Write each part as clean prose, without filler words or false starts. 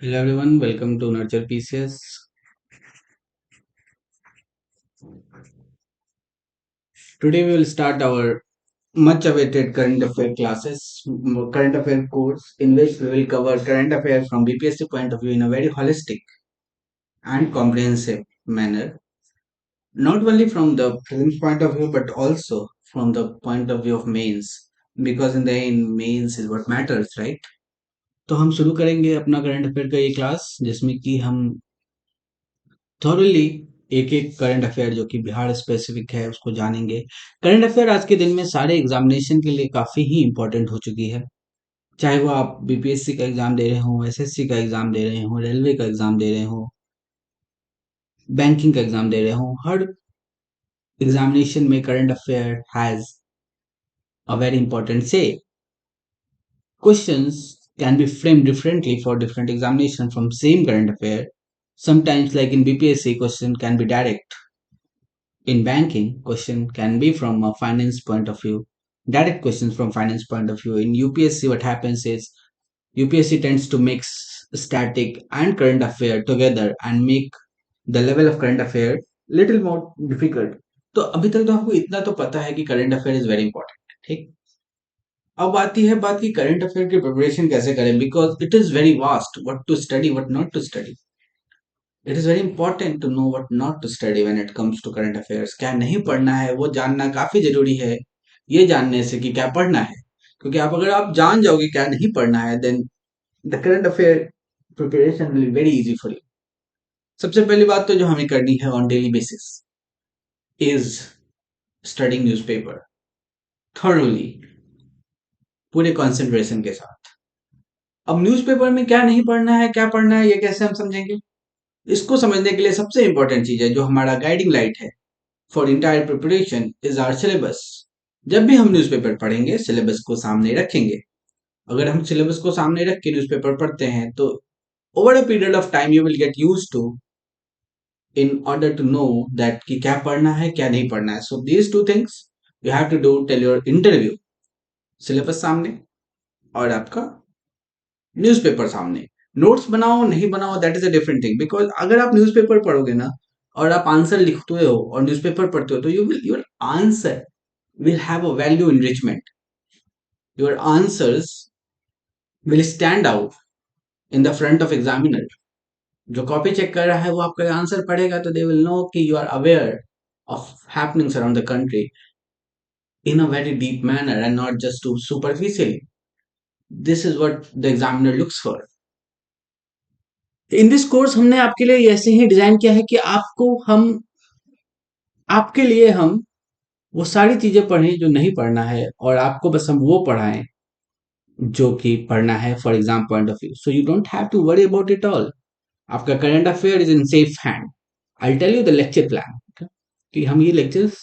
Hello everyone, welcome to Nurture PCS. Today we will start our much awaited current affair classes, current affair course in which we will cover current affairs from BPSC point of view in a very holistic and comprehensive manner, not only from the prelims point of view but also from the point of view of mains, because in the end mains is what matters, right? तो हम शुरू करेंगे अपना current affair का ये class जिसमें कि हम थॉरली एक एक करंट अफेयर जो कि बिहार स्पेसिफिक है उसको जानेंगे। करंट अफेयर आज के दिन में सारे एग्जामिनेशन के लिए काफ़ी ही इंपॉर्टेंट हो चुकी है, चाहे वो आप बीपीएससी का एग्जाम दे रहे हो, एसएससी का एग्जाम दे रहे हो, रेलवे का एग्जाम दे रहे हो, बैंकिंग का एग्जाम दे रहे हो, हर एग्जामिनेशन में current affair has a very important से। Questions can be framed differently for different examination from same current affair. Sometimes like in BPSC question can be direct. In banking, question can be from a finance point of view. Direct questions from finance point of view. In UPSC, what happens is UPSC tends to mix static and current affair together and make the level of current affair little more difficult. तो अभी तक तो आपको इतना तो पता है कि current affair is very important, ठीक। अब आती है बात कि करंट अफेयर की प्रिपरेशन कैसे करें, because it is very vast what to study what not to study. It is very important to know what not to study when it comes to current affairs. क्या नहीं पढ़ना है वो जानना काफी जरूरी है, ये जानने से कि क्या पढ़ना है। क्योंकि आप अगर आप जान जाओगे क्या नहीं पढ़ना है, then the current affair preparation will be very easy for you. सबसे पहली बात तो जो हमें करनी है on daily basis is studying newspaper thoroughly, पूरे कंसंट्रेशन के साथ। अब न्यूज़पेपर में क्या नहीं पढ़ना है क्या पढ़ना है ये कैसे हम समझेंगे? इसको समझने के लिए सबसे इंपॉर्टेंट चीज है जो हमारा गाइडिंग लाइट है for entire preparation is our syllabus. जब भी हम न्यूज़पेपर पढ़ेंगे सिलेबस को सामने रखेंगे। अगर हम सिलेबस को सामने रख के न्यूज़पेपर पढ़ते हैं तो over a period of time you will get used to in order to know that कि क्या पढ़ना है क्या नहीं पढ़ना है। So these two things you have to do till your interview. Syllabus सामने और आपका न्यूज़पेपर सामने। नोट्स बनाओ नहीं बनाओ that is a different thing, because अगर आप न्यूज़पेपर पढ़ोगे ना और आप आंसर लिखते हो और न्यूज़पेपर पढ़ते हो तो you will your answer will have a value enrichment. Your answers will stand out in the front of examiner. जो कॉपी चेक कर रहा है वो आपका आंसर पढ़ेगा तो दे विल नो कि you are aware of happenings around the country in a very deep manner and not just too superficially. This is what the examiner looks for. In this course हमने आपके लिए ऐसे ही design किया है कि आपके लिए हम वो सारी चीजें पढ़ें जो नहीं पढ़ना है और आपको बस हम वो पढ़ाएं जो कि पढ़ना है for exam point of view. So you don't have to worry about it all. आपका current affair is in safe hand. I tell you the lecture plan कि हम ये लेक्चर्स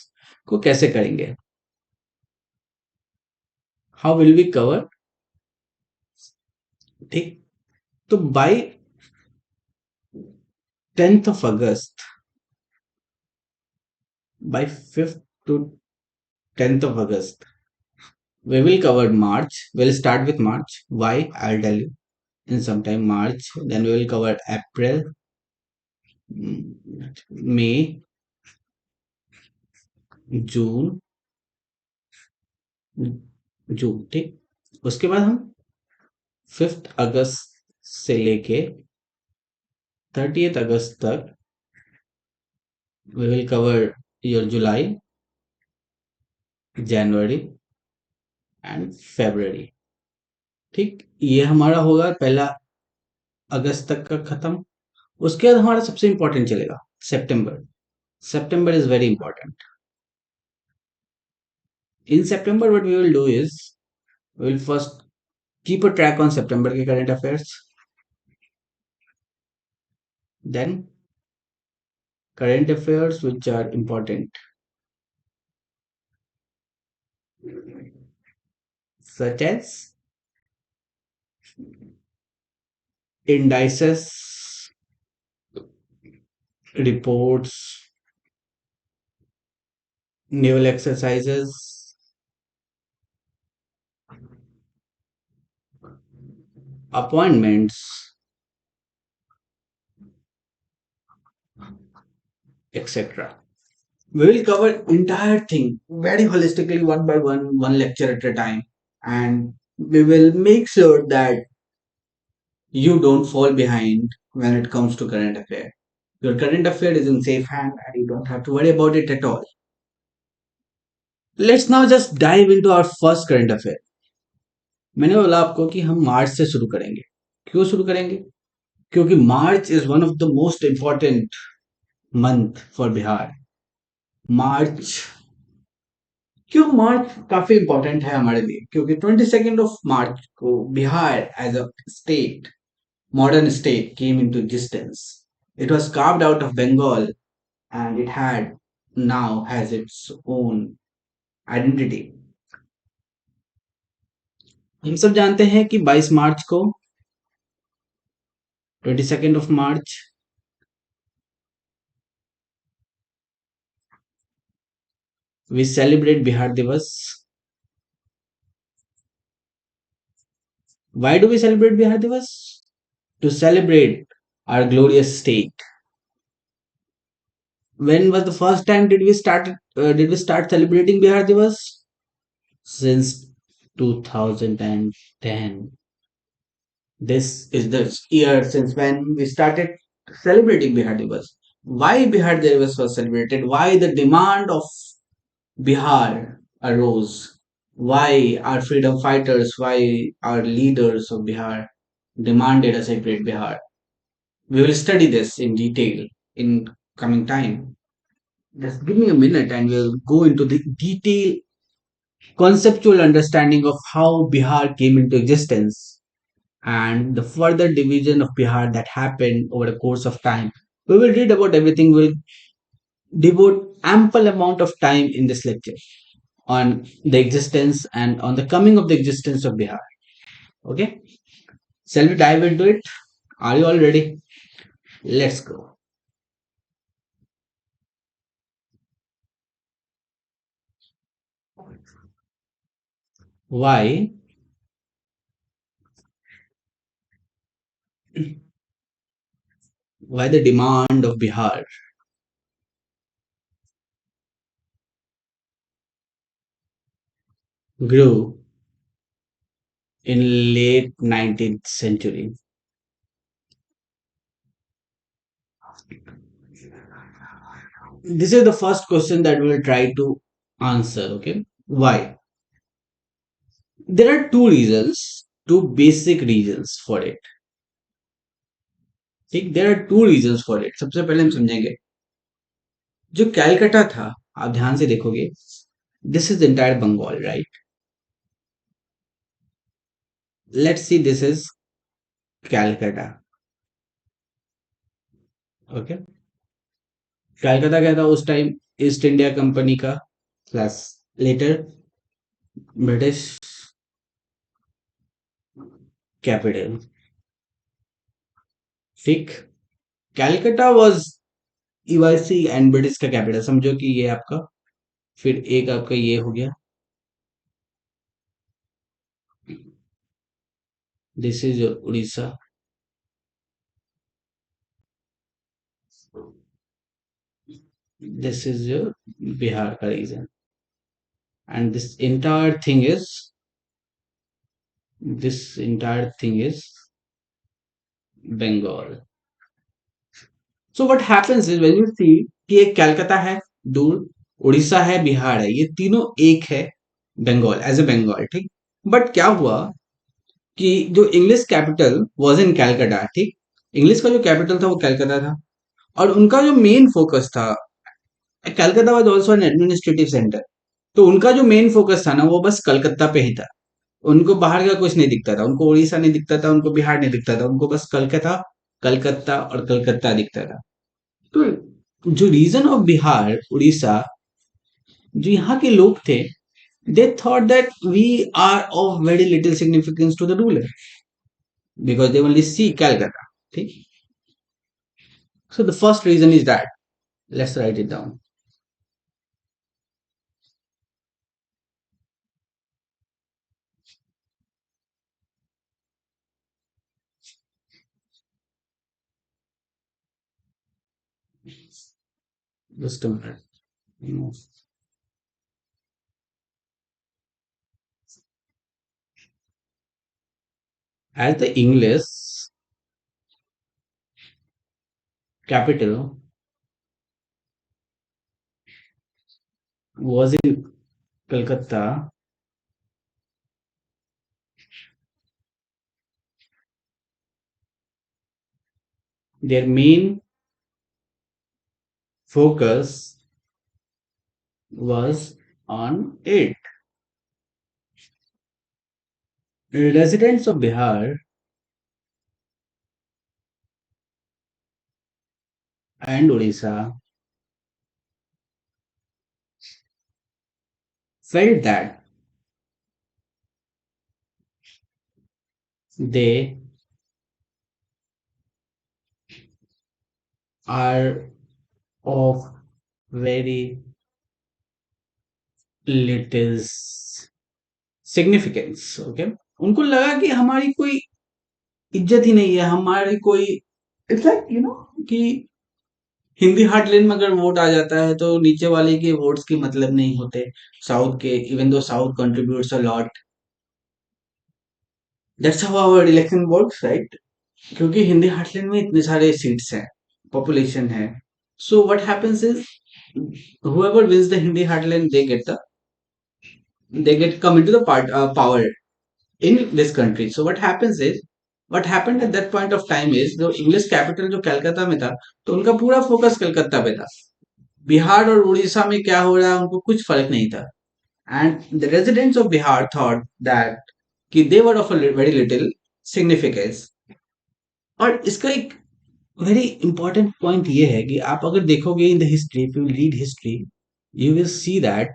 को कैसे करेंगे, हाउ विल वी कवर, ठीक। तो bye 10th of August, by 5th to 10th of August, we will cover March. We'll start with March. Why? I'll tell you in some time. March, then we will cover April, May, जून, जून, ठीक। उसके बाद हम 5th अगस्त से लेके 30th अगस्त तक we will cover your July, January and February, ठीक। ये हमारा होगा 1 अगस्त तक का खत्म। उसके बाद हमारा सबसे इंपॉर्टेंट चलेगा सितंबर। September is very important. In September what we will do is we will first keep a track on September के current affairs, then current affairs which are important such as indices, reports, naval exercises, appointments, etc. We will cover entire thing very holistically, one by one lecture at a time, and we will make sure that you don't fall behind when it comes to current affair. Your current affair is in safe hand and you don't have to worry about it at all. Let's now just dive into our first current affair. मैंने बोला आपको कि हम मार्च से शुरू करेंगे. क्यों शुरू करेंगे? क्योंकि March is one of the most important month for Bihar. March. क्यों मार्च काफी इंपॉर्टेंट है हमारे लिए? क्योंकि 22 मार्च को Bihar as a state, modern state, came into existence. It was carved out of Bengal and it had now has its own identity. हम सब जानते हैं कि 22 मार्च को, 22 मार्च, we celebrate Bihar Divas. Why do we celebrate Bihar Divas? To celebrate our glorious state. When was the first time did we start celebrating Bihar Divas? Since 2010. This is the year since when we started celebrating Bihar Divas. Why Bihar Divas was celebrated? Why the demand of Bihar arose? Why our freedom fighters, why our leaders of Bihar demanded a separate Bihar? We will study this in detail in coming time. Just give me a minute and we'll go into the detailed conceptual understanding of how Bihar came into existence and the further division of Bihar that happened over the course of time. We will read about everything. We'll devote ample amount of time in this lecture on the existence and on the coming of the existence of Bihar. Okay, shall we dive into it? Are you all ready? Let's go. Why? Why the demand of Bihar grew in late 19th century? This is the first question that we will try to answer. Okay, why? There are two reasons, two basic reasons for it. ठीक, there are two reasons for it. सबसे पहले हम समझेंगे जो कैलकाटा था. आप ध्यान से देखोगे, this is entire Bengal, right? Let's see, this is Calcutta. Okay, Calcutta क्या था उस टाइम? ईस्ट इंडिया कंपनी का प्लस लेटर ब्रिटिश कैपिटल. ठीक, Calcutta was USC and British का कैपिटल. समझो कि ये आपका, फिर एक आपका ये हो गया, this is Orissa, this is Bihar का reason, and this entire thing is Bengal. So what happens is when you see कि एक कैलकाता है दूर, उड़ीसा है, बिहार है, ये तीनों एक है बंगाल, एज ए बंगाल. ठीक, बट क्या हुआ कि जो English capital was in Calcutta. ठीक, इंग्लिश का जो कैपिटल था वो कैलकाता था और उनका जो मेन फोकस था, कैलकाता was also an administrative centre, तो उनका जो मेन फोकस था ना वो बस कलकत्ता पे ही था. उनको बाहर का कुछ नहीं दिखता था, उनको उड़ीसा नहीं दिखता था, उनको बिहार नहीं दिखता था, उनको बस कलकत्ता, कलकत्ता और कलकत्ता दिखता था. तो जो रीजन ऑफ बिहार, उड़ीसा, जो यहाँ के लोग थे, they thought that we are of very little significance to the ruler because they only see Calcutta. ठीक? So the first reason is that. Let's write it down. Just a minute. No. As the English capital was in Calcutta, their main focus was on it. Residents of Bihar and Odisha felt that they are of very little significance. Okay, उनको लगा कि हमारी कोई इज्जत ही नहीं है, हमारी कोई, इट्स लाइक कि हिंदी हार्टलैंड में अगर वोट आ जाता है तो नीचे वाले के वोट्स की मतलब नहीं होते साउथ के, even though south contributes a lot. That's how our election works, right? क्योंकि हिंदी हार्टलैंड में इतने सारे सीट्स हैं, पॉपुलेशन है। So what happens is whoever wins the Hindi heartland, they get come into the power in this country. So what happens is, what happened at that point of time is, जो English capital जो कलकत्ता में था, तो उनका पूरा focus Calcutta पे था। बिहार और उड़ीसा में क्या हो रहा है उनको कुछ फर्क नहीं था। And the residents of Bihar thought that कि they were of very little significance. और इसका एक वेरी इंपॉर्टेंट पॉइंट ये है कि आप अगर देखोगे in the history, if you read history, you will see that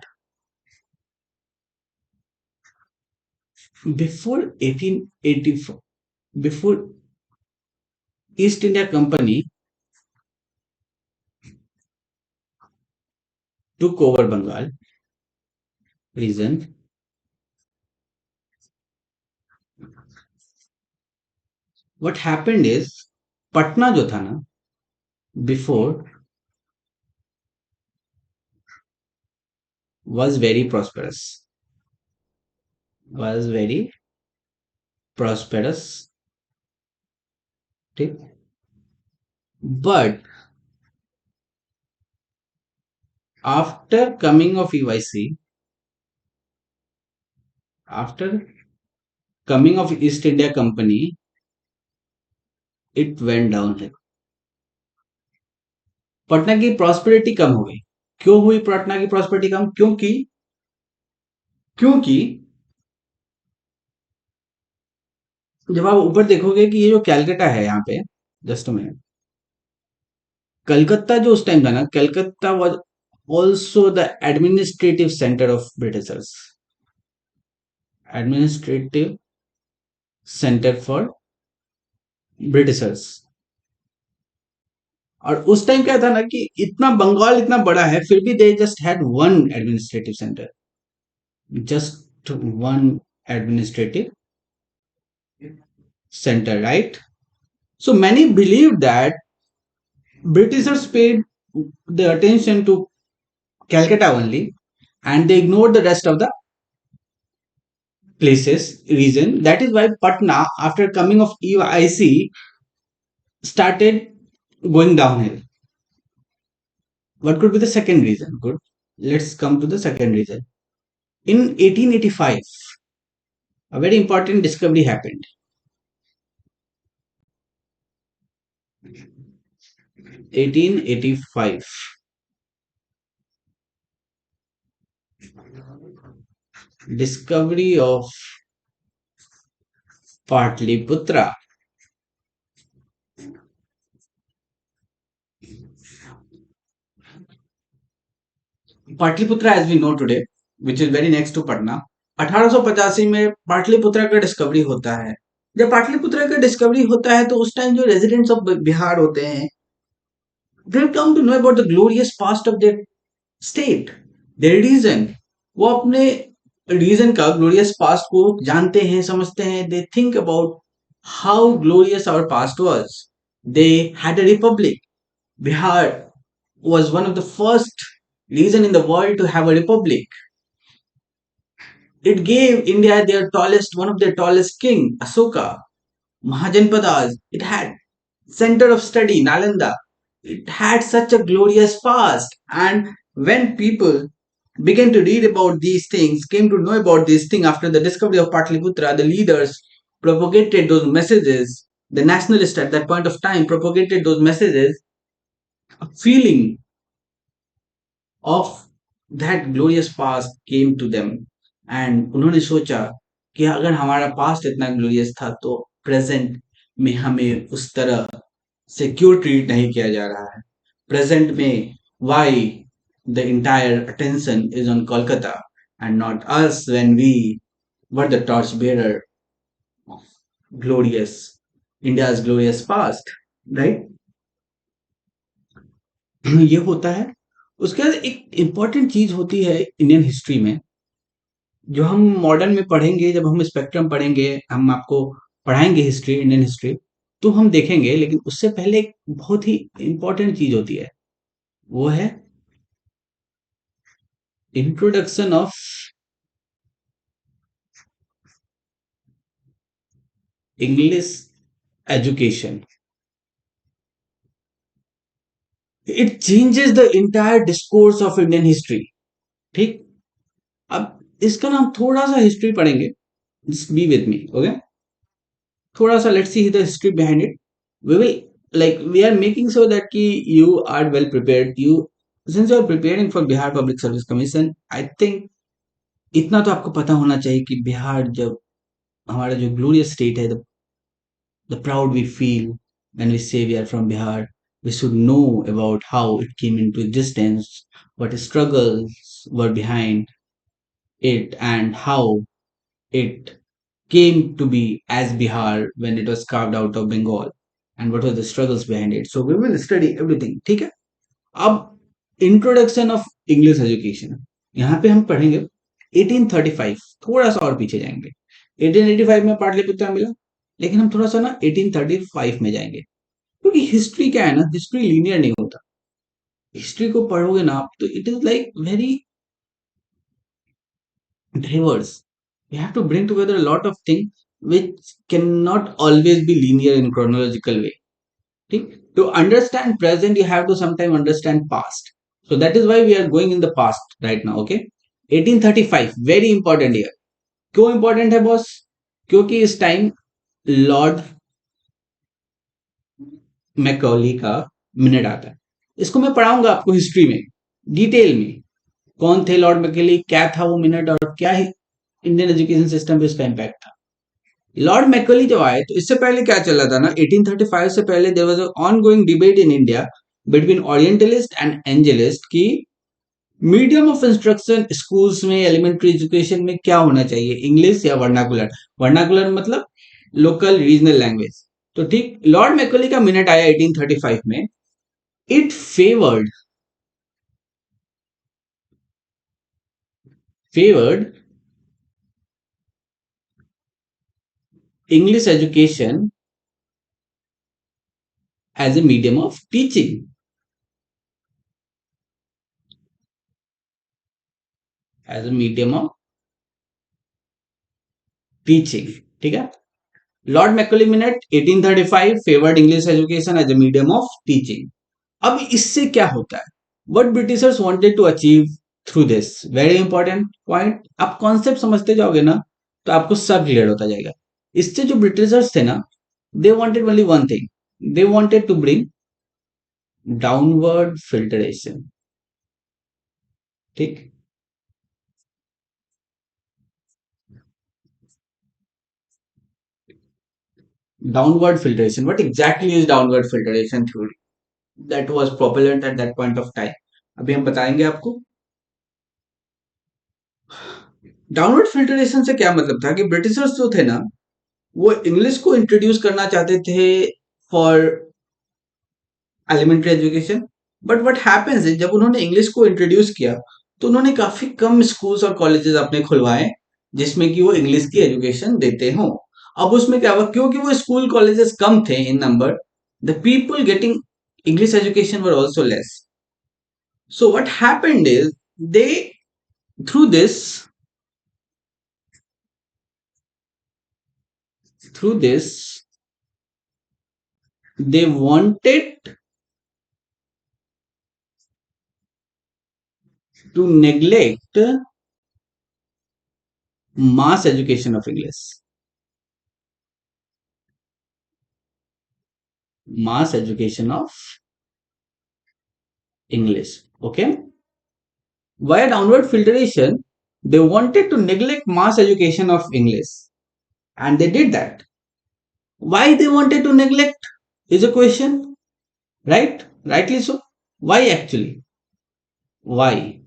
before 1884, before East India Company took over Bengal region, what happened is Patna जो था ना, before, was very prosperous, was very prosperous, ठीक? But after coming of EYC, after coming of East India Company, it went downhill. Patna की prosperity कम हो गई। क्यों हुई पटना की प्रॉस्पेरिटी कम? क्योंकि क्योंकि जब आप ऊपर देखोगे कि ये जो कैलकाटा है यहाँ पे, जस्ट मिनट, कलकत्ता जो उस टाइम था ना, Calcutta was also the administrative centre of Britishers, administrative centre for Britishers. और उस टाइम क्या था ना कि इतना बंगाल इतना बड़ा है, फिर भी they just had one administrative centre, just one administrative center, right? So many believe that Britishers paid the attention to Calcutta only and they ignored the rest of the places, region. That is why Patna, after coming of EIC, started going downhill. What could be the second reason? Good. Let's come to the second reason. In 1885, a very important discovery happened. 1885. Discovery of Patliputra. Pataliputra as we know today which is very next to Patna, 1885 में पाटलिपुत्रा का discovery होता है। जब पाटलिपुत्रा का discovery होता है तो उस टाइम जो रेजिडेंट्स ऑफ बिहार होते हैं, they come to know about the glorious past of their state, their region. वो अपने रीजन का ग्लोरियस पास्ट को जानते हैं, समझते हैं। They think about how glorious our past was. They had a republic, Bihar was one of the first region in the world to have a republic. It gave India their tallest, one of their tallest king, Asoka, Mahajanpadas. It had center of study, Nalanda. It had such a glorious past. And when people began to read about these things, came to know about these things after the discovery of Patliputra, the leaders propagated those messages. The nationalists at that point of time propagated those messages, a feeling of that glorious past came to them, and उन्होंने सोचा कि अगर हमारा past इतना glorious था तो present में हमें उस तरह सिक्योर ट्रीट नहीं किया जा रहा है. प्रेजेंट में why the entire attention is on Kolkata and not us when we were the torch bearer glorious India's glorious past, right. ये होता है. उसके बाद एक इम्पॉर्टेंट चीज होती है इंडियन हिस्ट्री में, जो हम मॉडर्न में पढ़ेंगे. जब हम स्पेक्ट्रम पढ़ेंगे, हम आपको पढ़ाएंगे हिस्ट्री, इंडियन हिस्ट्री, तो हम देखेंगे. लेकिन उससे पहले एक बहुत ही इम्पोर्टेंट चीज होती है, वो है introduction of English education. It changes the entire discourse of Indian history. ठीक. अब इसका ना हम थोड़ा सा हिस्ट्री पढ़ेंगे. Just be with me, okay. थोड़ा सा let's see the history behind it. We will, like, we are making sure that ki you are well prepared. You, since you are preparing for Bihar Public Service Commission, I think इतना तो आपको पता होना चाहिए कि बिहार जब हमारा जो ग्लोरियस स्टेट है, the proud we feel when we say we are from Bihar, we should know about how it came into existence, what struggles were behind it, and how it came to be as Bihar when it was carved out of Bengal, and what were the struggles behind it. So we will study everything. ठीक है. अब introduction of English education, यहाँ पे हम पढ़ेंगे 1835. थोड़ा सा और पीछे जाएंगे. 1885 में पाटलिपुत्र मिला, लेकिन हम थोड़ा सा ना 1835 में जाएंगे, क्योंकि हिस्ट्री क्या है ना, हिस्ट्री लीनियर नहीं होता. हिस्ट्री को पढ़ोगे ना आप, तो it is like very diverse. You have to bring together a lot of things which cannot always be linear in chronological way. ठीक? To understand present, you have to sometime understand past. So that is why we are going in the past right now. Okay. 1835 very important year. क्यों important है boss? क्योंकि इस time Lord Macaulay का minute आता है. इसको मैं पढ़ाऊंगा आपको हिस्ट्री में डिटेल में. कौन थे लॉर्ड मैकॉली, क्या था वो मिनट, और क्या इंडियन एजुकेशन सिस्टम पे उसका इम्पैक्ट था. लॉर्ड मैकॉली जब आए, तो इससे पहले क्या चल रहा था ना, 1835 से पहले there was ongoing debate in India between orientalist and anglicist की मीडियम ऑफ इंस्ट्रक्शन स्कूल्स में, एलिमेंट्री एजुकेशन में क्या होना चाहिए, इंग्लिश या वर्नाकुलर. वर्नाकुलर मतलब लोकल रीजनल लैंग्वेज. तो ठीक, लॉर्ड मैकॉली का मिनट आया 1835 में. It favoured English education as a medium of teaching. As a medium of teaching. ठीक है. Lord Macaulay minute 1835 favoured English education as a medium of teaching. अब इससे क्या होता है, what Britishers wanted to achieve through this, very important point. आप concept समझते जाओगे ना, तो आपको सब क्लियर होता जाएगा. इससे जो ब्रिटिशर्स थे ना, they wanted only one thing, they wanted to bring downward filtration. ठीक. Downward filtration, what exactly is downward filtration theory, that was popular at that point of time. अभी हम बताएंगे आपको. डाउनवर्ड फिल्टरेशन से क्या मतलब था कि ब्रिटिशर्स जो थे ना, वो इंग्लिश को इंट्रोड्यूस करना चाहते थे for elementary education. But what happens is, जब उन्होंने इंग्लिश को इंट्रोड्यूस किया, तो उन्होंने काफी कम स्कूल्स और कॉलेजेस अपने खुलवाए जिसमें कि वो इंग्लिश की एजुकेशन देते हो. अब उसमें क्या हुआ, क्योंकि वो स्कूल कॉलेजेस कम थे in number, the people getting English education were also less. So what happened is they through this through this they wanted to neglect mass education of English. Mass education of English. Okay. Via downward filtration, they wanted to neglect mass education of English. And they did that. Why they wanted to neglect is a question, right? Rightly so. Why actually? Why?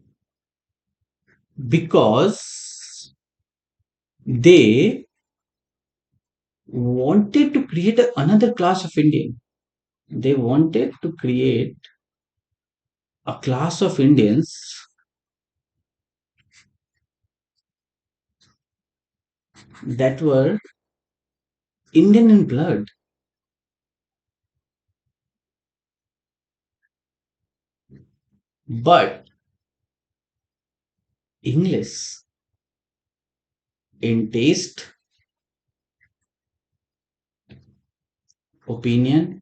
Because they wanted to create another class of Indian. They wanted to create a class of Indians that were Indian in blood, but English in taste, opinion,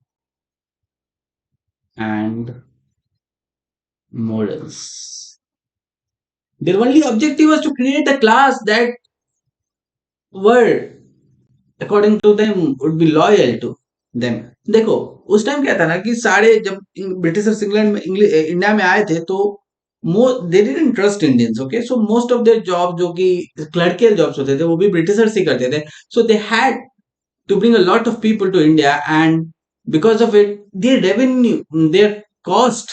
and morals. Their only objective was to create a class that were, according to them, would be loyal to them. देखो उस time क्या था ना कि सारे जब Britishers England में India में आए थे तो they didn't trust Indians okay so most of their job जो कि क्लर्कियल जॉब्स होते थे वो भी ब्रिटिशर्स ही करते थे so they had to bring a lot of people to India, and because of it, their revenue, their cost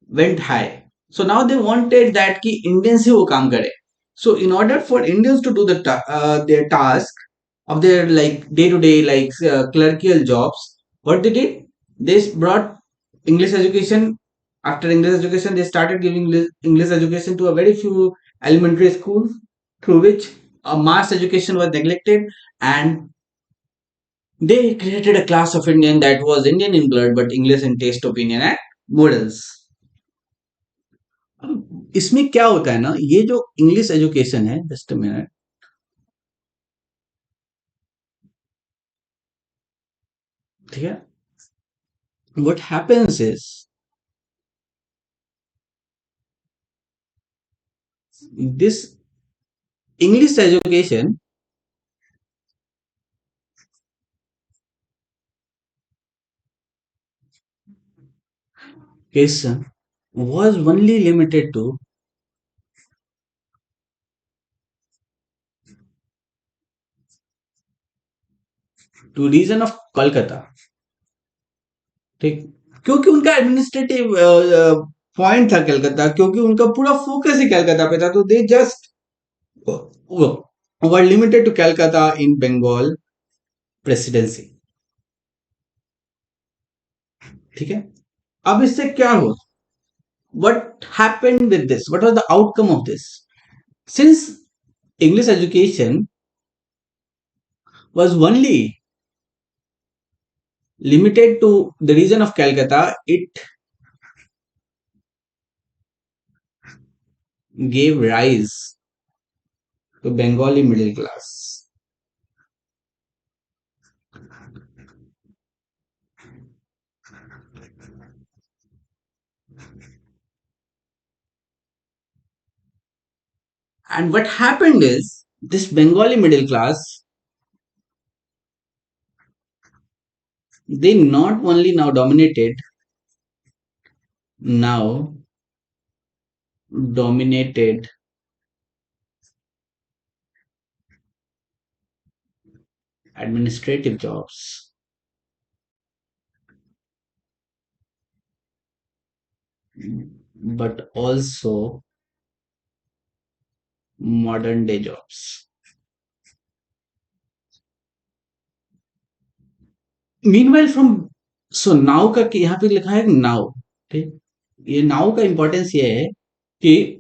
went high. So now they wanted that कि Indians ही वो काम करे. So in order for Indians to do their task of their like day to day like clerical jobs, what they did, they brought English education. After English education, they started giving English education to a very few elementary schools, through which a mass education was neglected, and they created a class of Indian that was Indian in blood but English in taste, opinion and morals. इसमें क्या होता है ना ये जो English education है just minute ठीक है what happens is this English education was only limited to region of Kolkata ठीक क्योंकि उनका एडमिनिस्ट्रेटिव पॉइंट था कलकत्ता क्योंकि उनका पूरा फोकस ही कलकत्ता पे था तो they just were limited to Calcutta in Bengal presidency ठीक है अब इससे क्या हो what happened with this what was the outcome of this since English education was only limited to the region of Calcutta it gave rise to Bengali middle class. And what happened is this Bengali middle class they not only now dominated administrative jobs but also modern day jobs. Meanwhile from so now का यहाँ पे लिखा है now ठीक ये now का importance ये है कि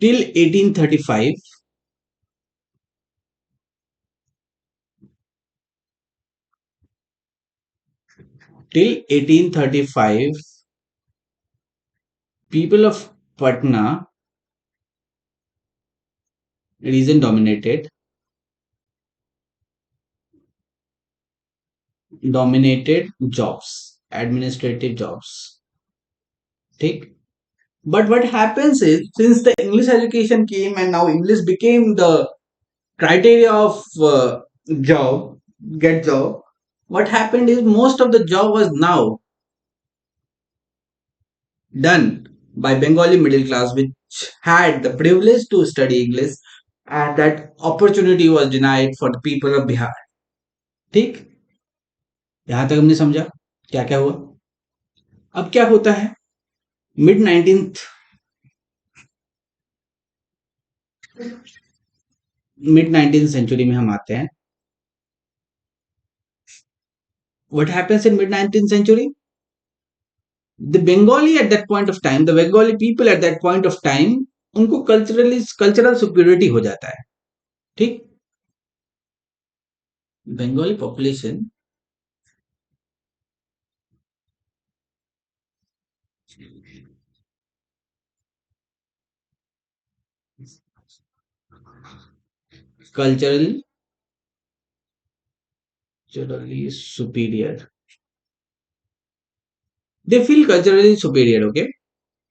till 1835 Till 1835, people of Patna region dominated jobs, administrative jobs. ठीक. But what happens is, since the English education came and now English became the criteria of job, get job, what happened is most of the job was now done by Bengali middle class, which had the privilege to study English, and that opportunity was denied for the people of Bihar. ठीक. यहां तक हमने समझा क्या क्या हुआ. अब क्या होता है, mid 19th mid 19th century में हम आते हैं. What happens in mid 19th century? The Bengali at that point of time, the Bengali people at that point of time, उनको कल्चरल सुपीरियरिटी हो जाता है. ठीक. Bengali population culturally superior. They feel culturally superior, okay?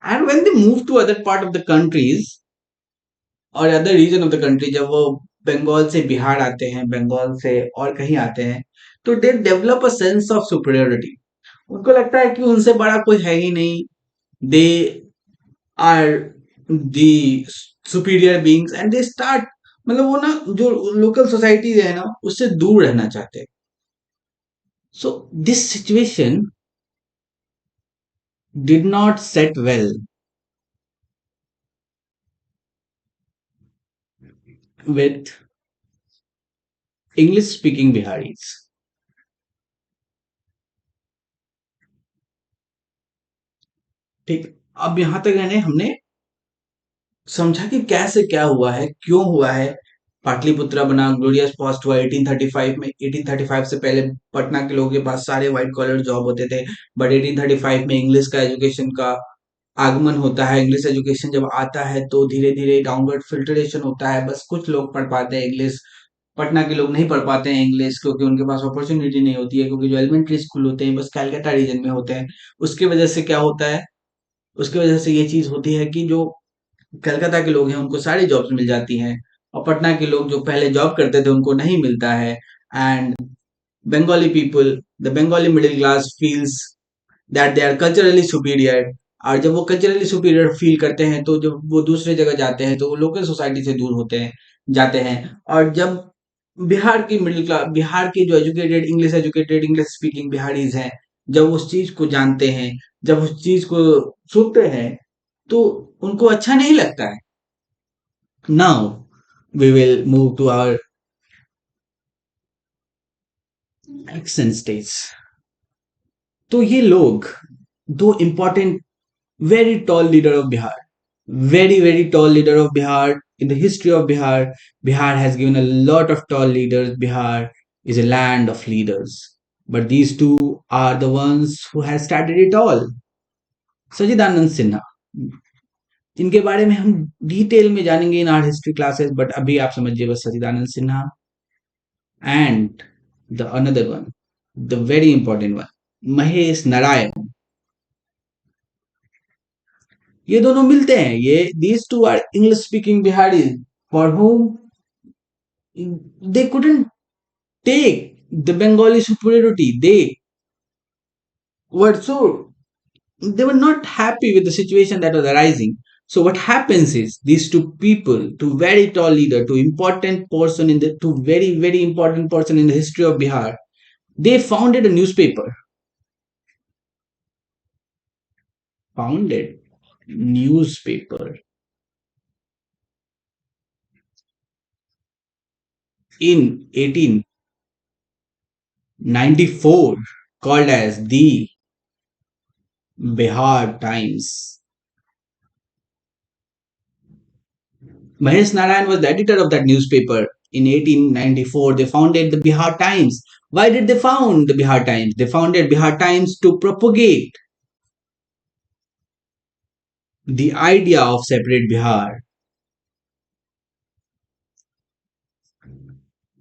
And when they move to other part of the countries और other region of the country, जब वो बंगाल से बिहार आते हैं, बंगाल से और कहीं आते हैं, तो they develop a sense of superiority. उनको लगता है कि उनसे बड़ा कोई है ही नहीं. They are the superior beings and they start, मतलब वो ना जो लोकल सोसाइटी है ना उससे दूर रहना चाहते हैं. So this situation did not set well with English speaking Bihari's. ठीक. अब यहां तक हमने समझा कि कैसे क्या हुआ है, क्यों हुआ है. पाटलिपुत्रा बना, ग्लोरियस फर्स्ट हुआ 1835 में. 1835 से पहले पटना के लोगों के पास सारे व्हाइट कॉलर जॉब होते थे. बट 1835 में इंग्लिश का एजुकेशन का आगमन होता है. इंग्लिश एजुकेशन जब आता है तो धीरे धीरे डाउनवर्ड फिल्ट्रेशन होता है. बस कुछ लोग पढ़ पाते हैं इंग्लिश. पटना के लोग नहीं पढ़ पाते हैं इंग्लिश, क्योंकि उनके पास अपॉर्चुनिटी नहीं होती है, क्योंकि जो एलिमेंट्री स्कूल होते हैं बस कैलकाटा रीजन में होते हैं. उसकी वजह से क्या होता है, उसकी वजह से ये चीज होती है कि जो कलकत्ता के लोग हैं उनको सारी जॉब्स मिल जाती हैं, और पटना के लोग जो पहले जॉब करते थे उनको नहीं मिलता है. And Bengali people, the Bengali middle class feels that they are culturally superior. और जब वो कल्चरली सुपीरियर फील करते हैं तो जब वो दूसरे जगह जाते हैं तो वो लोकल सोसाइटी से दूर होते हैं, जाते हैं. और जब बिहार की मिडिल क्लास, बिहार की जो एजुकेटेड इंग्लिश स्पीकिंग बिहारीज हैं, जब उस चीज को जानते हैं, जब उस चीज को सुनते हैं, तो उनको अच्छा नहीं लगता है. Now we will move to our action stage. तो ये लोग दो important very tall leader of Bihar, very tall leader of Bihar. In the history of Bihar, Bihar has given a lot of tall leaders. Bihar is a land of leaders, but these two are the ones who has started it all. Sachidanand Sinha, जिनके बारे में हम detail में जानेंगे इन our history classes, but अभी आप समझिए बस Sachidanand Sinha. And the another one, the very important one, Mahesh Narayan. ये दोनों मिलते हैं. ये these two are English speaking Biharis for whom they couldn't take the Bengali superiority. Were so they were not happy with the situation that was arising. So what happens is these two people, two very tall leader, two very important person in the history of Bihar, they founded a newspaper. Founded newspaper in 1894 called as the Bihar Times. Mahesh Narayan was the editor of that newspaper, in 1894, they founded the Bihar Times. Why did they found the Bihar Times? They founded Bihar Times to propagate the idea of separate Bihar.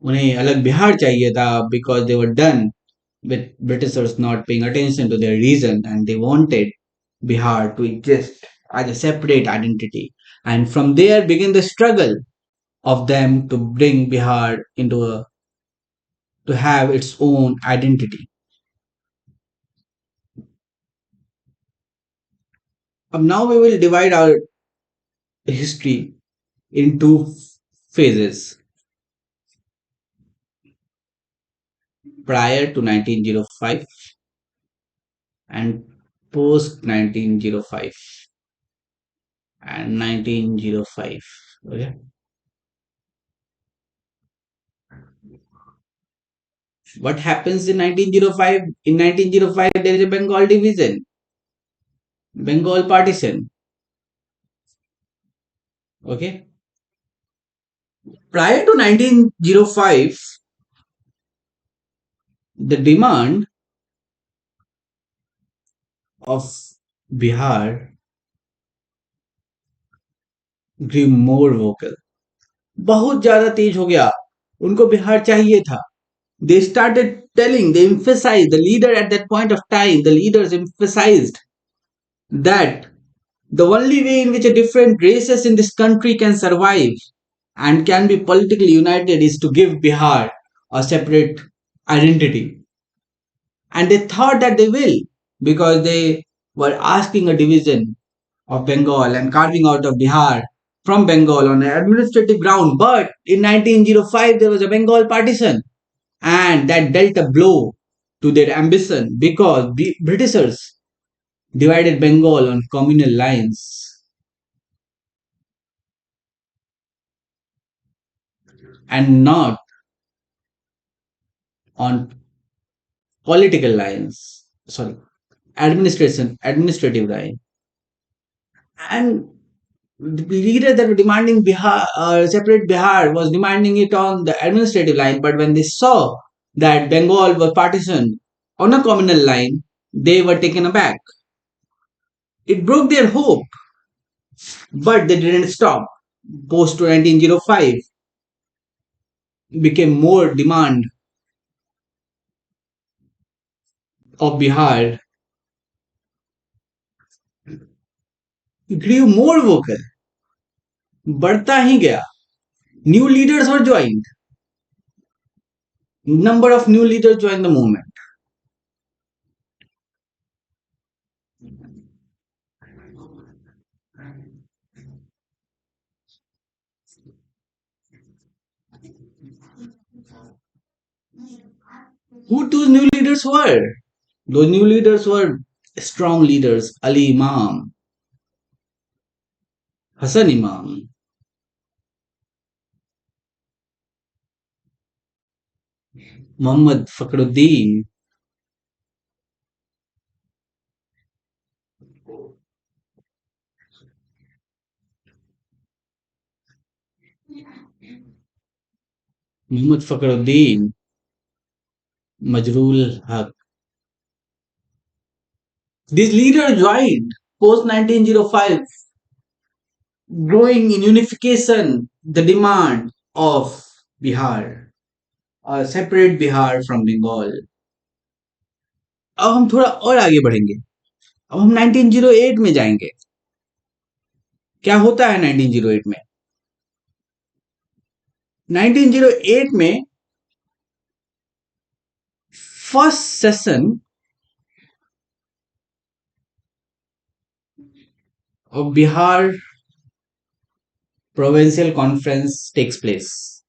उन्हें अलग बिहार चाहिए था because they were done with Britishers not paying attention to their reason, and they wanted Bihar to exist as a separate identity. And from there began the struggle of them to bring Bihar into a to have its own identity. Now we will divide our history into phases. Prior to 1905 and post 1905 and 1905. Okay. What happens in 1905? In 1905, there is a Bengal division, Bengal partition. Okay. Prior to 1905, the demand of Bihar grew more vocal. बहुत ज्यादा तेज हो गया. उनको बिहार चाहिए था. They started telling, they emphasized, the leader at that point of time, the leaders emphasized that the only way in which a different races in this country can survive and can be politically united is to give Bihar a separate identity. And they thought that they will, because they were asking a division of Bengal and carving out of Bihar from Bengal on an administrative ground. But in 1905, there was a Bengal partition, and that dealt a blow to their ambition because Britishers divided Bengal on communal lines and not on political lines. Sorry, administrative line. And the leader that were demanding Bihar, separate Bihar, was demanding it on the administrative line. But when they saw that Bengal was partitioned on a communal line, they were taken aback. It broke their hope, but they didn't stop. Post 1905 became more demand of Bihar, grew more vocal, बढ़ता ही गया. New leaders were joined. Number of new leaders joined the movement. Who those new leaders were? Those new leaders were strong leaders: Ali Imam, Hassan Imam, Muhammad Fakhruddin, Muhammad Fakhruddin, Majrul Haq. These leaders joined post 1905, growing in unification the demand of Bihar, a separate Bihar from Bengal. अब हम थोड़ा और आगे बढ़ेंगे. अब हम 1908 में जाएंगे. क्या होता है 1908 में? 1908 में first session of Bihar Provincial Conference takes place.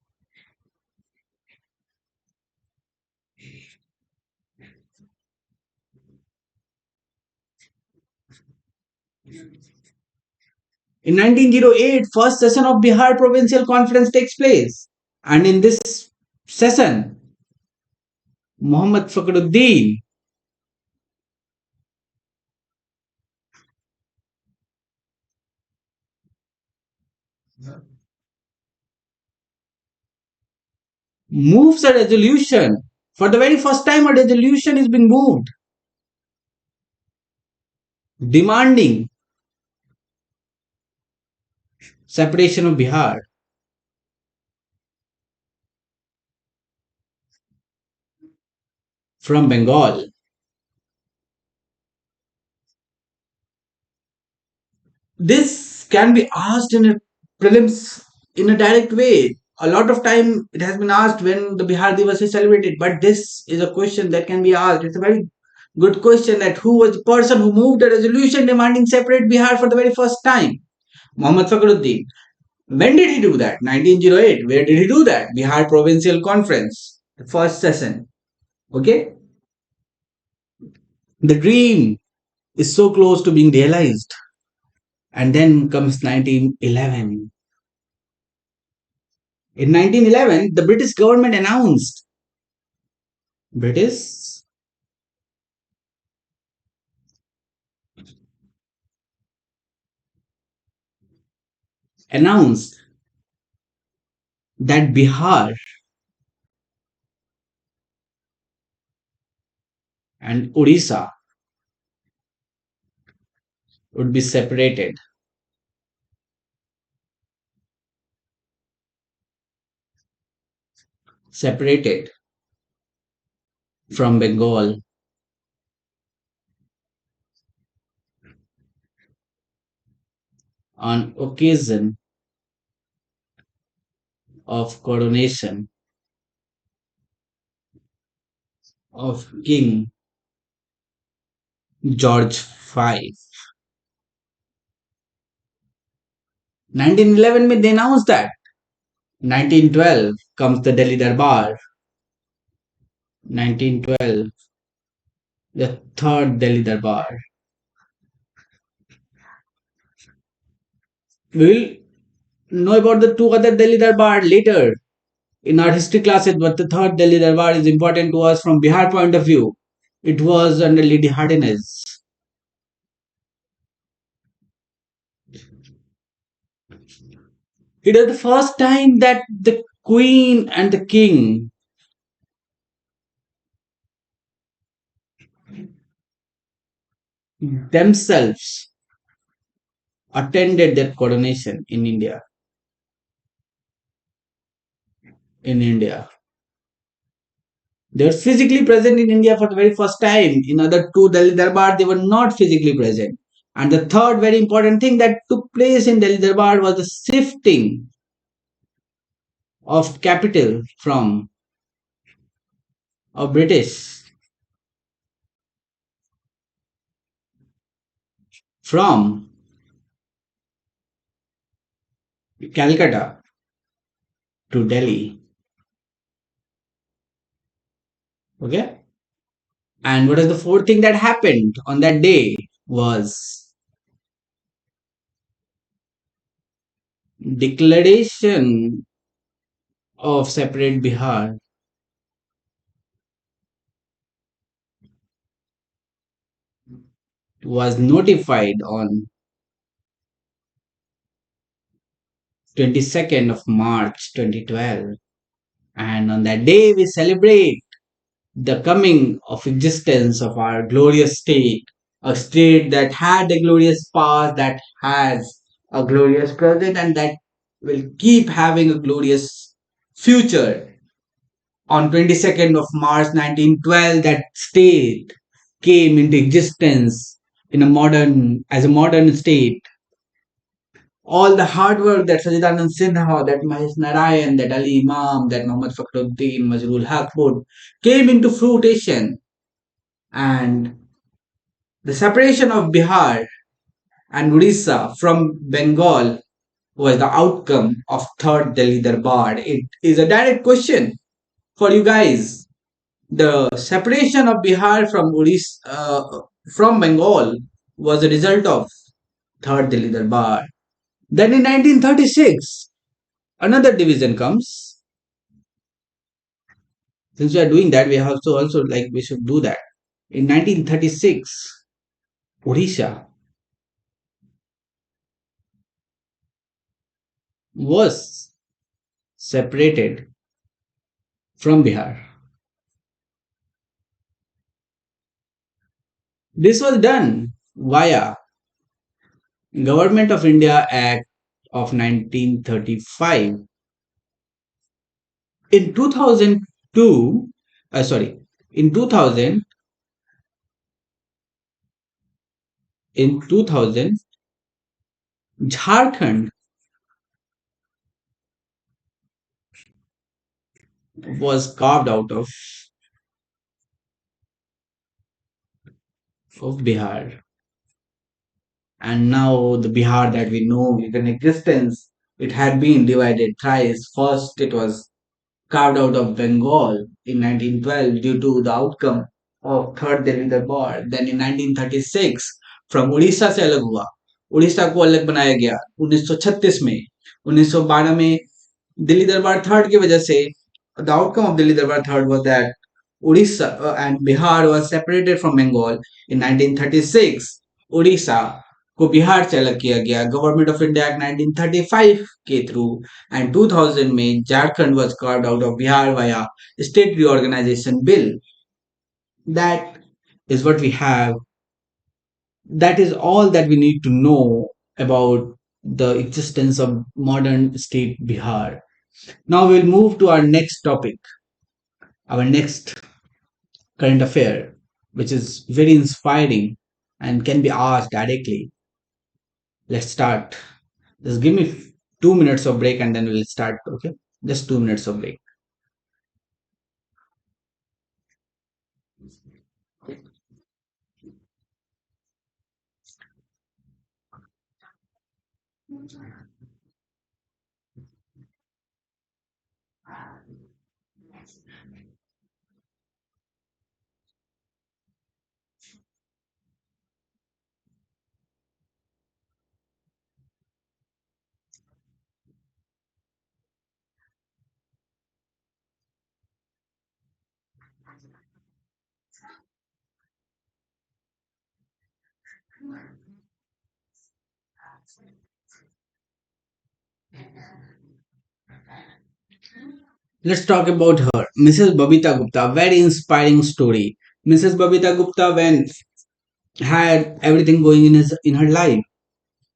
In 1908, first session of Bihar Provincial Conference takes place. And in this session, Muhammad Fakhruddin moves a resolution. For the very first time, a resolution is being moved, demanding separation of Bihar from Bengal. This can be asked in a prelims in a direct way. A lot of time it has been asked when the Bihar Divas is celebrated, but this is a question that can be asked. It's a very good question that who was the person who moved a resolution demanding separate Bihar for the very first time? Muhammad Fakhruddin. When did he do that? 1908. Where did he do that? Bihar Provincial Conference, the first session. Okay? The dream is so close to being realized. And then comes 1911. In 1911, the British government British announced that Bihar and Odisha would be separated from Bengal on occasion of coronation of King George V. 1911 में they announced that. 1912 comes the Delhi Darbar. 1912, the third Delhi Darbar. We will know about the two other Delhi Darbar later in our history classes, but the third Delhi Darbar is important to us from Bihar point of view. It was under Lady Hardiness. It is the first time that the queen and the king themselves attended their coronation in India. In India, they were physically present in India for the very first time. In other two Delhi Darbar, they were not physically present. And the third very important thing that took place in Delhi Darbar was the shifting of capital from a British from Calcutta to Delhi. Okay. And what is the fourth thing that happened on that day was declaration of separate Bihar was notified on 22nd of March 2012. And on that day we celebrate the coming of existence of our glorious state, a state that had a glorious past, that has a glorious present, and that will keep having a glorious future. On 22nd of March 1912, that state came into existence in a modern as a modern state. All the hard work that Sajidanand Sinha, that Mahesh Narayan, that Ali Imam, that Muhammad Fakhruddin, Majrul Haq put came into fruition, and the separation of Bihar and Odisha from Bengal was the outcome of third Delhi Darbar. It is a direct question for you guys. The separation of Bihar from Odisha from Bengal was a result of third Delhi Darbar. Then in 1936, another division comes. Since we are doing that, we have to also like we should do that. In 1936, Odisha was separated from Bihar. This was done via Government of India Act of 1935. In 2002, sorry, in 2000, in 2000, Jharkhand was carved out of Bihar. And now the Bihar that we know is in existence, it had been divided thrice. First, it was carved out of Bengal in 1912 due to the outcome of Third Delhi Darbar. Then in 1936, from Orissa से अलग हुआ, उड़ीसा को अलग बनाया गया 1936 में, 1912 में दिल्ली दरबार थर्ड की वजह से the outcome of Delhi Darbar third was that Odisha and Bihar was separated from Bengal in 1936. Odisha को बिहार से अलग किया गया गवर्नमेंट ऑफ इंडिया एक्ट 1935 के थ्रू एंड 2000 में Jharkhand was carved out of Bihar via state reorganisation bill that is what we have. That is all that we need to know about the existence of modern state Bihar. Now we'll move to our next topic, our next current affair, which is very inspiring and can be asked directly. Let's start. Just give me 2 minutes of break and then we'll start. Okay, just 2 minutes of break. Let's talk about her, Mrs. Babita Gupta. Very inspiring story. Mrs. Babita Gupta, when had everything going in her life,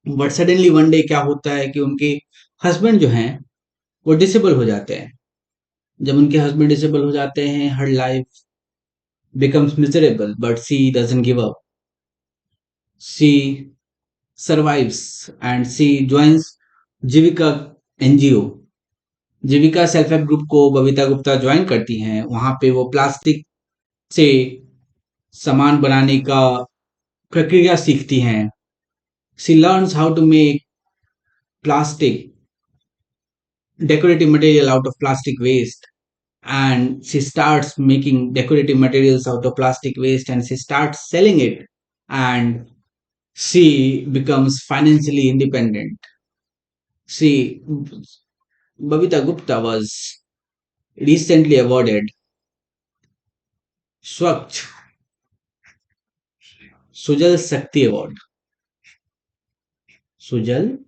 but suddenly one day क्या होता है कि उनके husband जो हैं वो disable हो जाते हैं. जब उनके हस्बैंड डिसेबल हो जाते हैं, her life becomes miserable, but she doesn't give up. She survives and she joins Jivika NGO. Jeevika self help group को बबीता गुप्ता ज्वाइन करती हैं. वहां पे वो प्लास्टिक से सामान बनाने का प्रक्रिया सीखती हैं. She learns how to make plastic decorative material out of plastic waste, and she starts making decorative materials out of plastic waste and she starts selling it, and she becomes financially independent. She Babita Gupta was recently awarded Swachh Sujal Shakti Award. Sujal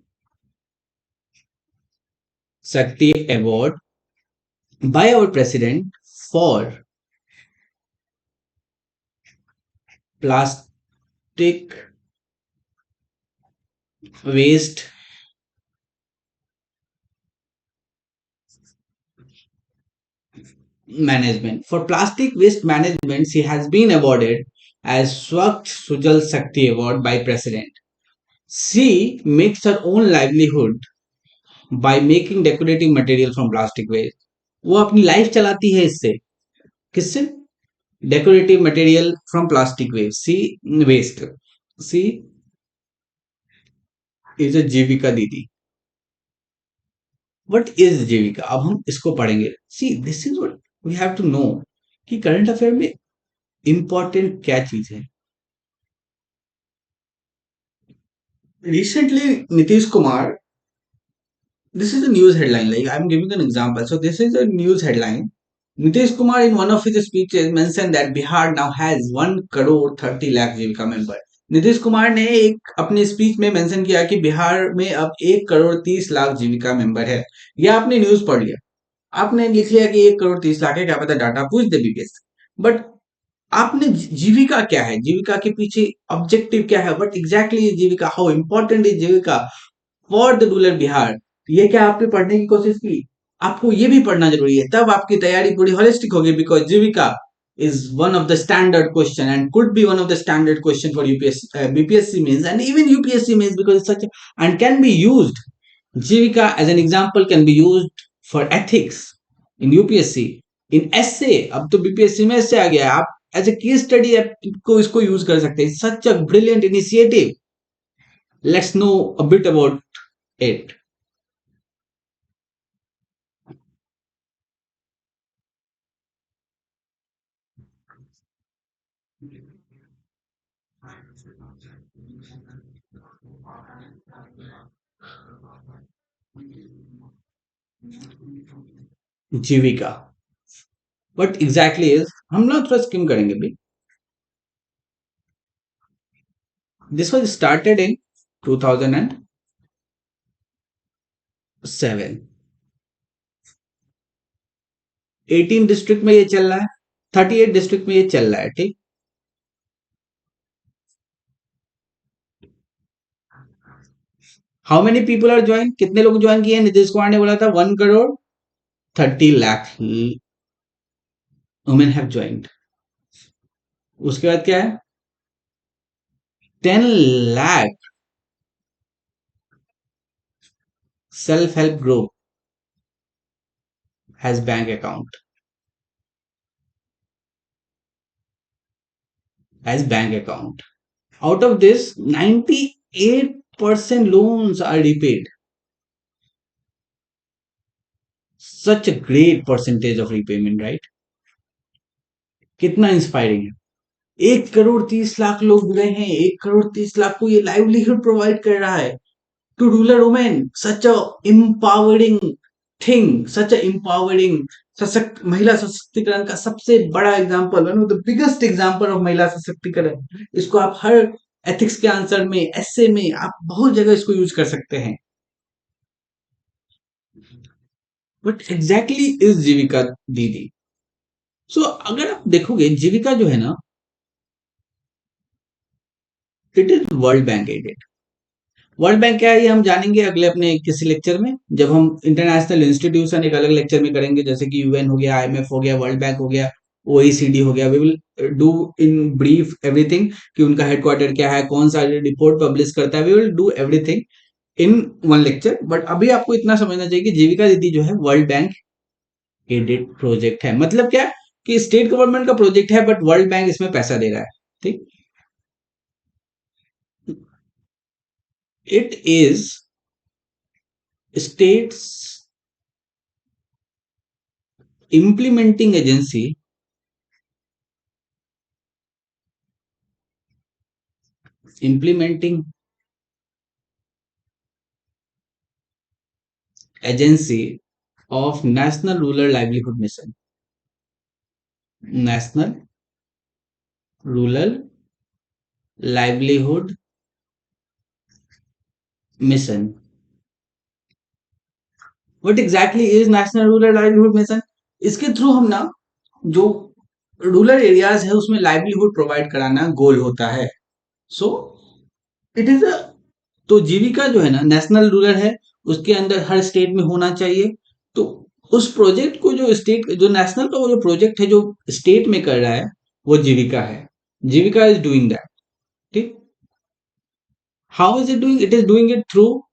Shakti Award by our president for plastic waste management. For plastic waste management, she has been awarded as Swachh Sujal Shakti Award by president. She makes her own livelihood by making decorative material from plastic waste. वो अपनी life चलाती है इससे. किससे? Decorative material from plastic waste. She is a Jeevika didi. What is Jeevika? अब हम इसको पढ़ेंगे. See this is what we have to know कि करंट अफेयर में इंपॉर्टेंट क्या चीज है. Recently Nitish Kumar, this is a news headline, like I'm giving an example. So this is a news headline. Nitish Kumar in one of his speeches mentioned that Bihar now has 1 crore 30 lakh Jeevika member. Nitish Kumar ने एक अपने speech में mention किया कि बिहार में अब 1 करोड़ 30 लाख जीविका member है. यह आपने न्यूज पढ़ लिया. आपने लिख लिया कि 1 करोड़ 30 लाख है, क्या पता डाटा पूछ दे बीपीएस। बट आपने जीविका क्या है, जीविका के पीछे ऑब्जेक्टिव क्या है, but exactly Jeevika, how important is Jeevika for the rural Bihar, ये क्या आपने पढ़ने की कोशिश की? आपको ये भी पढ़ना जरूरी है, तब आपकी तैयारी पूरी होलिस्टिक होगी, because Jeevika is one of the standard question and could be one of the standard question for UPSC, BPSC means, and even UPSC means, because it's such a, and can be used. Jivika as an example can be used for ethics in UPSC, in essay, अब तो BPSC में essay आ गया है, आप as a case study को इसको use कर सकते हैं, such a brilliant initiative. Let's know a bit about it. Jeevika but exactly is, हम ना थोड़ा स्किम करेंगे भी। This was started in 2007, 18 district में ये चल रहा है, 38 डिस्ट्रिक्ट में ये चल रहा है, ठीक। How many people are join, कितने लोग ज्वाइन किए? नीतीश कुमार ने बोला था 1 crore 30 lakh women have joined. उसके बाद क्या है? 10 lakh self help group has bank account, has bank account. Out of this 98% loans are repaid, such a great percentage of repayment, right? कितना इंस्पायरिंग है। 1 करोड़ 30 लाख लोग जुड़े हैं, 1 करोड़ 30 लाख को ये लाइवलीहुड प्रोवाइड कर रहा है to rural women, such a empowering thing, such a empowering, सशक्त महिला सशक्तिकरण का सबसे बड़ा example, one of the biggest example of महिला सशक्तिकरण। इसको आप हर एथिक्स के आंसर में, ऐसे में, आप बहुत जगह इसको यूज कर सकते हैं। बट एग्जैक्टली इस जीविका दीदी, सो अगर आप देखोगे जीविका जो है ना, it is World Bank aided. World Bank क्या है ये हम जानेंगे अगले अपने किसी लेक्चर में, जब हम इंटरनेशनल इंस्टीट्यूशन एक अलग लेक्चर में करेंगे, जैसे कि यूएन हो गया, आईएमएफ हो गया, वर्ल्ड बैंक हो गया, ओईसीडी हो गया। We will do in brief everything, कि उनका हेडक्वार्टर क्या है, कौन सा रिपोर्ट पब्लिश करता है, we will do everything in one lecture. But अभी आपको इतना समझना चाहिए कि जीविका दीदी जो है वर्ल्ड बैंक एडेड प्रोजेक्ट है। मतलब क्या, कि स्टेट गवर्नमेंट का प्रोजेक्ट है, बट वर्ल्ड बैंक इसमें पैसा दे रहा है, ठीक। It is states implementing agency, implementing agency of National Rural Livelihood Mission, National Rural Livelihood Mission. What exactly is National Rural Livelihood Mission? इसके थ्रू हम ना, जो रूरल एरियाज है उसमें लाइवलीहुड प्रोवाइड कराना गोल होता है। सो इट इज अ, तो जीविका जो है ना नेशनल रूरल है, उसके अंदर हर स्टेट में होना चाहिए। तो उस प्रोजेक्ट को जो स्टेट, जो नेशनल का वो जो प्रोजेक्ट है जो स्टेट में कर रहा है, वो जीविका है। जीविका इज डूइंग दैट, ठीक। How is it doing? It is doing it through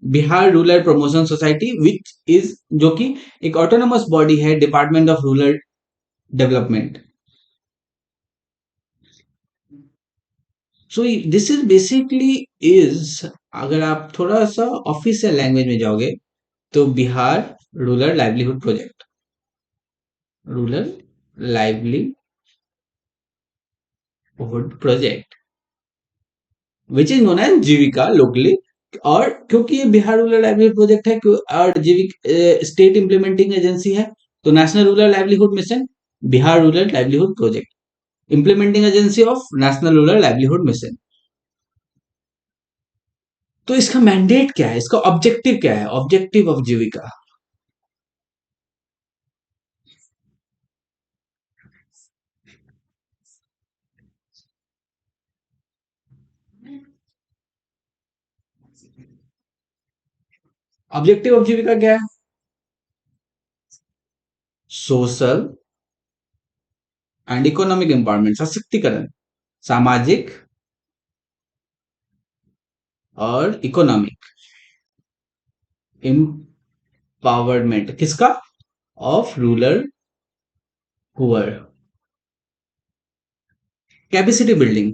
Bihar rural promotion society, which is, जो कि एक ऑटोनोमस बॉडी है, department of rural development. So this is basically is, अगर आप थोड़ा सा ऑफिशियल लैंग्वेज में जाओगे, तो Bihar rural livelihood project, rural livelihood project, which is known as Jeevika locally. और क्योंकि ये बिहार रूरल लाइवलीहुड प्रोजेक्ट है, और जीविका स्टेट इंप्लीमेंटिंग एजेंसी है, तो national rural livelihood mission, Bihar rural livelihood project, implementing agency of national rural livelihood mission. तो इसका mandate क्या है, इसका ऑब्जेक्टिव क्या है? Objective of Jeevika, objective of Jeevika क्या है? सोशल एंड इकोनॉमिक एम्पावरमेंट, सशक्तिकरण, सामाजिक और इकोनॉमिक एम्पावरमेंट किसका? Of rural poor. Capacity building,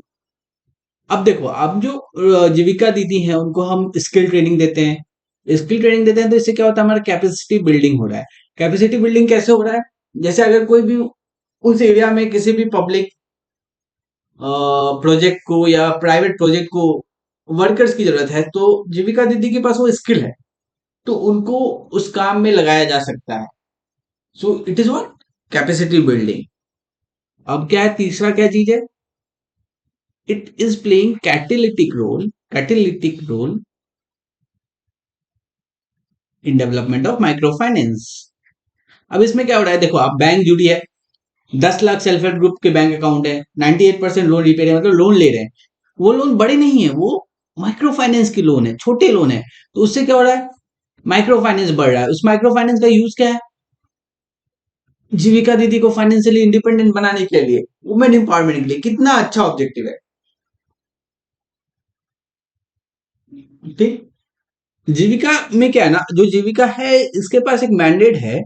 अब देखो, अब जो जीविका दीदी हैं उनको हम स्किल ट्रेनिंग देते हैं, स्किल ट्रेनिंग देते हैं तो इससे क्या होता है, हमारा कैपेसिटी बिल्डिंग हो रहा है। कैपेसिटी बिल्डिंग कैसे हो रहा है? जैसे अगर कोई भी उस एरिया में किसी भी पब्लिक प्रोजेक्ट को या प्राइवेट प्रोजेक्ट को वर्कर्स की जरूरत है, तो जीविका दीदी के पास वो स्किल है, तो उनको उस काम में लगाया जा सकता है। So it is what? Capacity building. अब क्या है, तीसरा क्या चीज है? It is playing catalytic role in development of micro finance. अब इसमें क्या हो रहा है, देखो आप, बैंक जुड़ी है, 10 लाख सेल्फ हेल्प ग्रुप के बैंक अकाउंट है, 98% लोन रिपेयर है, मतलब लोन ले रहे हैं। वो लोन बड़े नहीं है, वो माइक्रो फाइनेंस की लोन है, छोटे लोन है। तो उससे क्या हो रहा है, माइक्रो फाइनेंस बढ़ रहा है। उस माइक्रो फाइनेंस का यूज क्या है? जीविका दीदी को फाइनेंशियली इंडिपेंडेंट बनाने के लिए, वुमेन एम्पावरमेंट के लिए। कितना अच्छा ऑब्जेक्टिव है। ठीक। जीविका में क्या है ना, जो जीविका है इसके पास एक मैंडेट है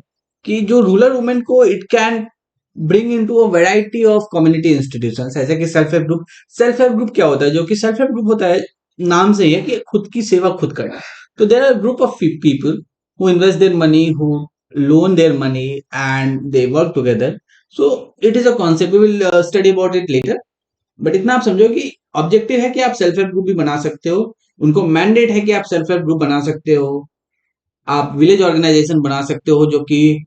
कि जो रूरल वुमेन को it can bring into a variety of community institutions, ऐसे कि self help group. Self help group क्या होता है? जो कि सेल्फ हेल्प ग्रुप होता है, नाम से ही है कि खुद की सेवा खुद करना। तो there are group of people who invest their money, who loan their money, and they work together. So it is a concept, we will study about it later. But इतना आप समझो कि ऑब्जेक्टिव है कि आप सेल्फ हेल्प ग्रुप भी बना सकते हो, उनको मैंडेट है कि आप सेल्फ हेल्प ग्रुप बना सकते हो, आप विलेज ऑर्गेनाइजेशन बना सकते हो जो कि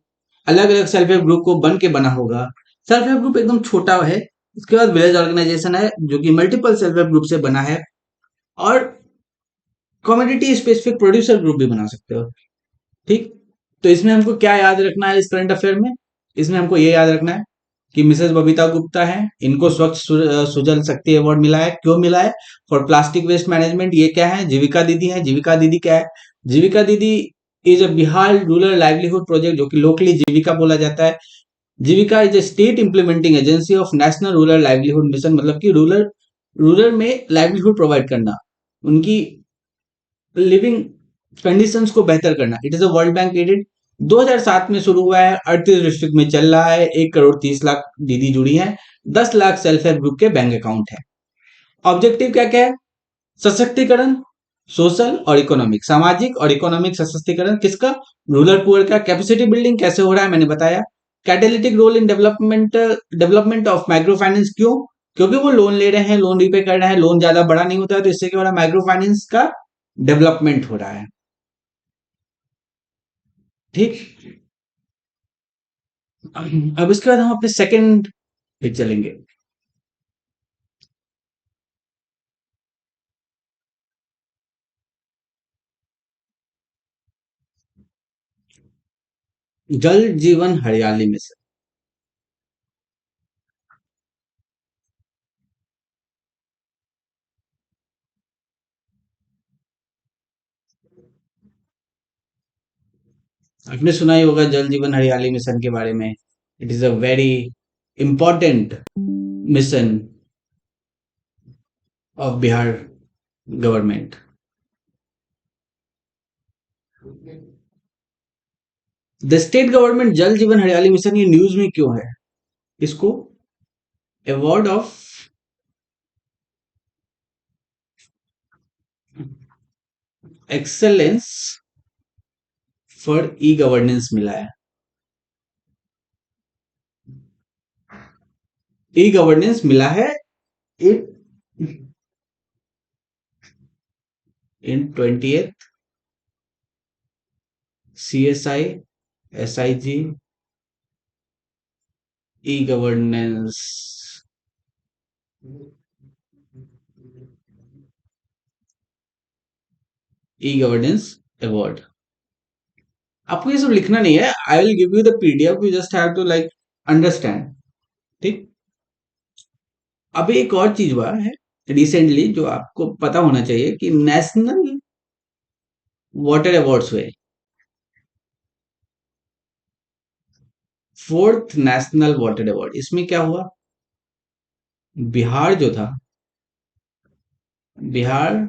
अलग अलग सेल्फ हेल्प ग्रुप को बन के बना होगा। सेल्फ हेल्प ग्रुप एकदम छोटा है। उसके बाद विलेज ऑर्गेनाइजेशन है जो कि मल्टीपल सेल्फ हेल्प ग्रुप से बना है। और कम्युनिटी स्पेसिफिक प्रोड्यूसर ग्रुप भी बना सकते हो। ठीक। तो इसमें हमको क्या याद रखना है, इस करंट अफेयर में? इसमें हमको ये याद रखना है कि मिसेस बबीता गुप्ता है, इनको स्वच्छ सुजल शक्ति अवार्ड मिला है। क्यों मिला है? For plastic waste management. ये क्या है? जीविका दीदी है। जीविका दीदी क्या है? Jeevika didi is a Bihar rural livelihood project, जो कि लोकली जीविका बोला जाता है। Jeevika is a state implementing agency of national rural livelihood mission, मतलब कि रूरल रूरल में लाइवलीहुड प्रोवाइड करना, उनकी लिविंग कंडीशंस को बेहतर करना। It is a World Bank aided, 2007 में शुरू हुआ है, 38 डिस्ट्रिक्ट में चल रहा है, 1 करोड़ 30 लाख दीदी जुड़ी है, 10 लाख सेल्फ हेल्प ग्रुप के बैंक अकाउंट है। ऑब्जेक्टिव क्या क्या है? सशक्तिकरण, सोशल और इकोनॉमिक, सामाजिक और इकोनॉमिक सशक्तिकरण किसका? रूरल पुअर का। कैपेसिटी बिल्डिंग कैसे हो रहा है मैंने बताया। Catalytic role in development of micro finance. क्यों? क्योंकि वो लोन ले रहे हैं, लोन रिपे कर रहे हैं, लोन ज्यादा बड़ा नहीं होता है, तो इससे क्या हो रहा है, माइक्रो फाइनेंस का डेवलपमेंट हो रहा है। ठीक। अब इसके बाद हम अपने सेकंड पे चलेंगे। जल जीवन हरियाली मिशन। आपने सुना ही होगा जल जीवन हरियाली मिशन के बारे में। It is a very important mission of Bihar government. The state government जल जीवन हरियाली मिशन ये न्यूज में क्यों है? इसको award of excellence for e governance मिला है। ई गवर्नेंस मिला है in in 20th CSI SIG e governance e governance award. आपको ये सब लिखना नहीं है, I will give you the PDF, you just have to like understand. ठीक। अभी एक और चीज हुआ है रिसेंटली जो आपको पता होना चाहिए कि नेशनल वाटर अवार्ड्स हुए। फोर्थ नेशनल वाटर अवार्ड, इसमें क्या हुआ? बिहार जो था, Bihar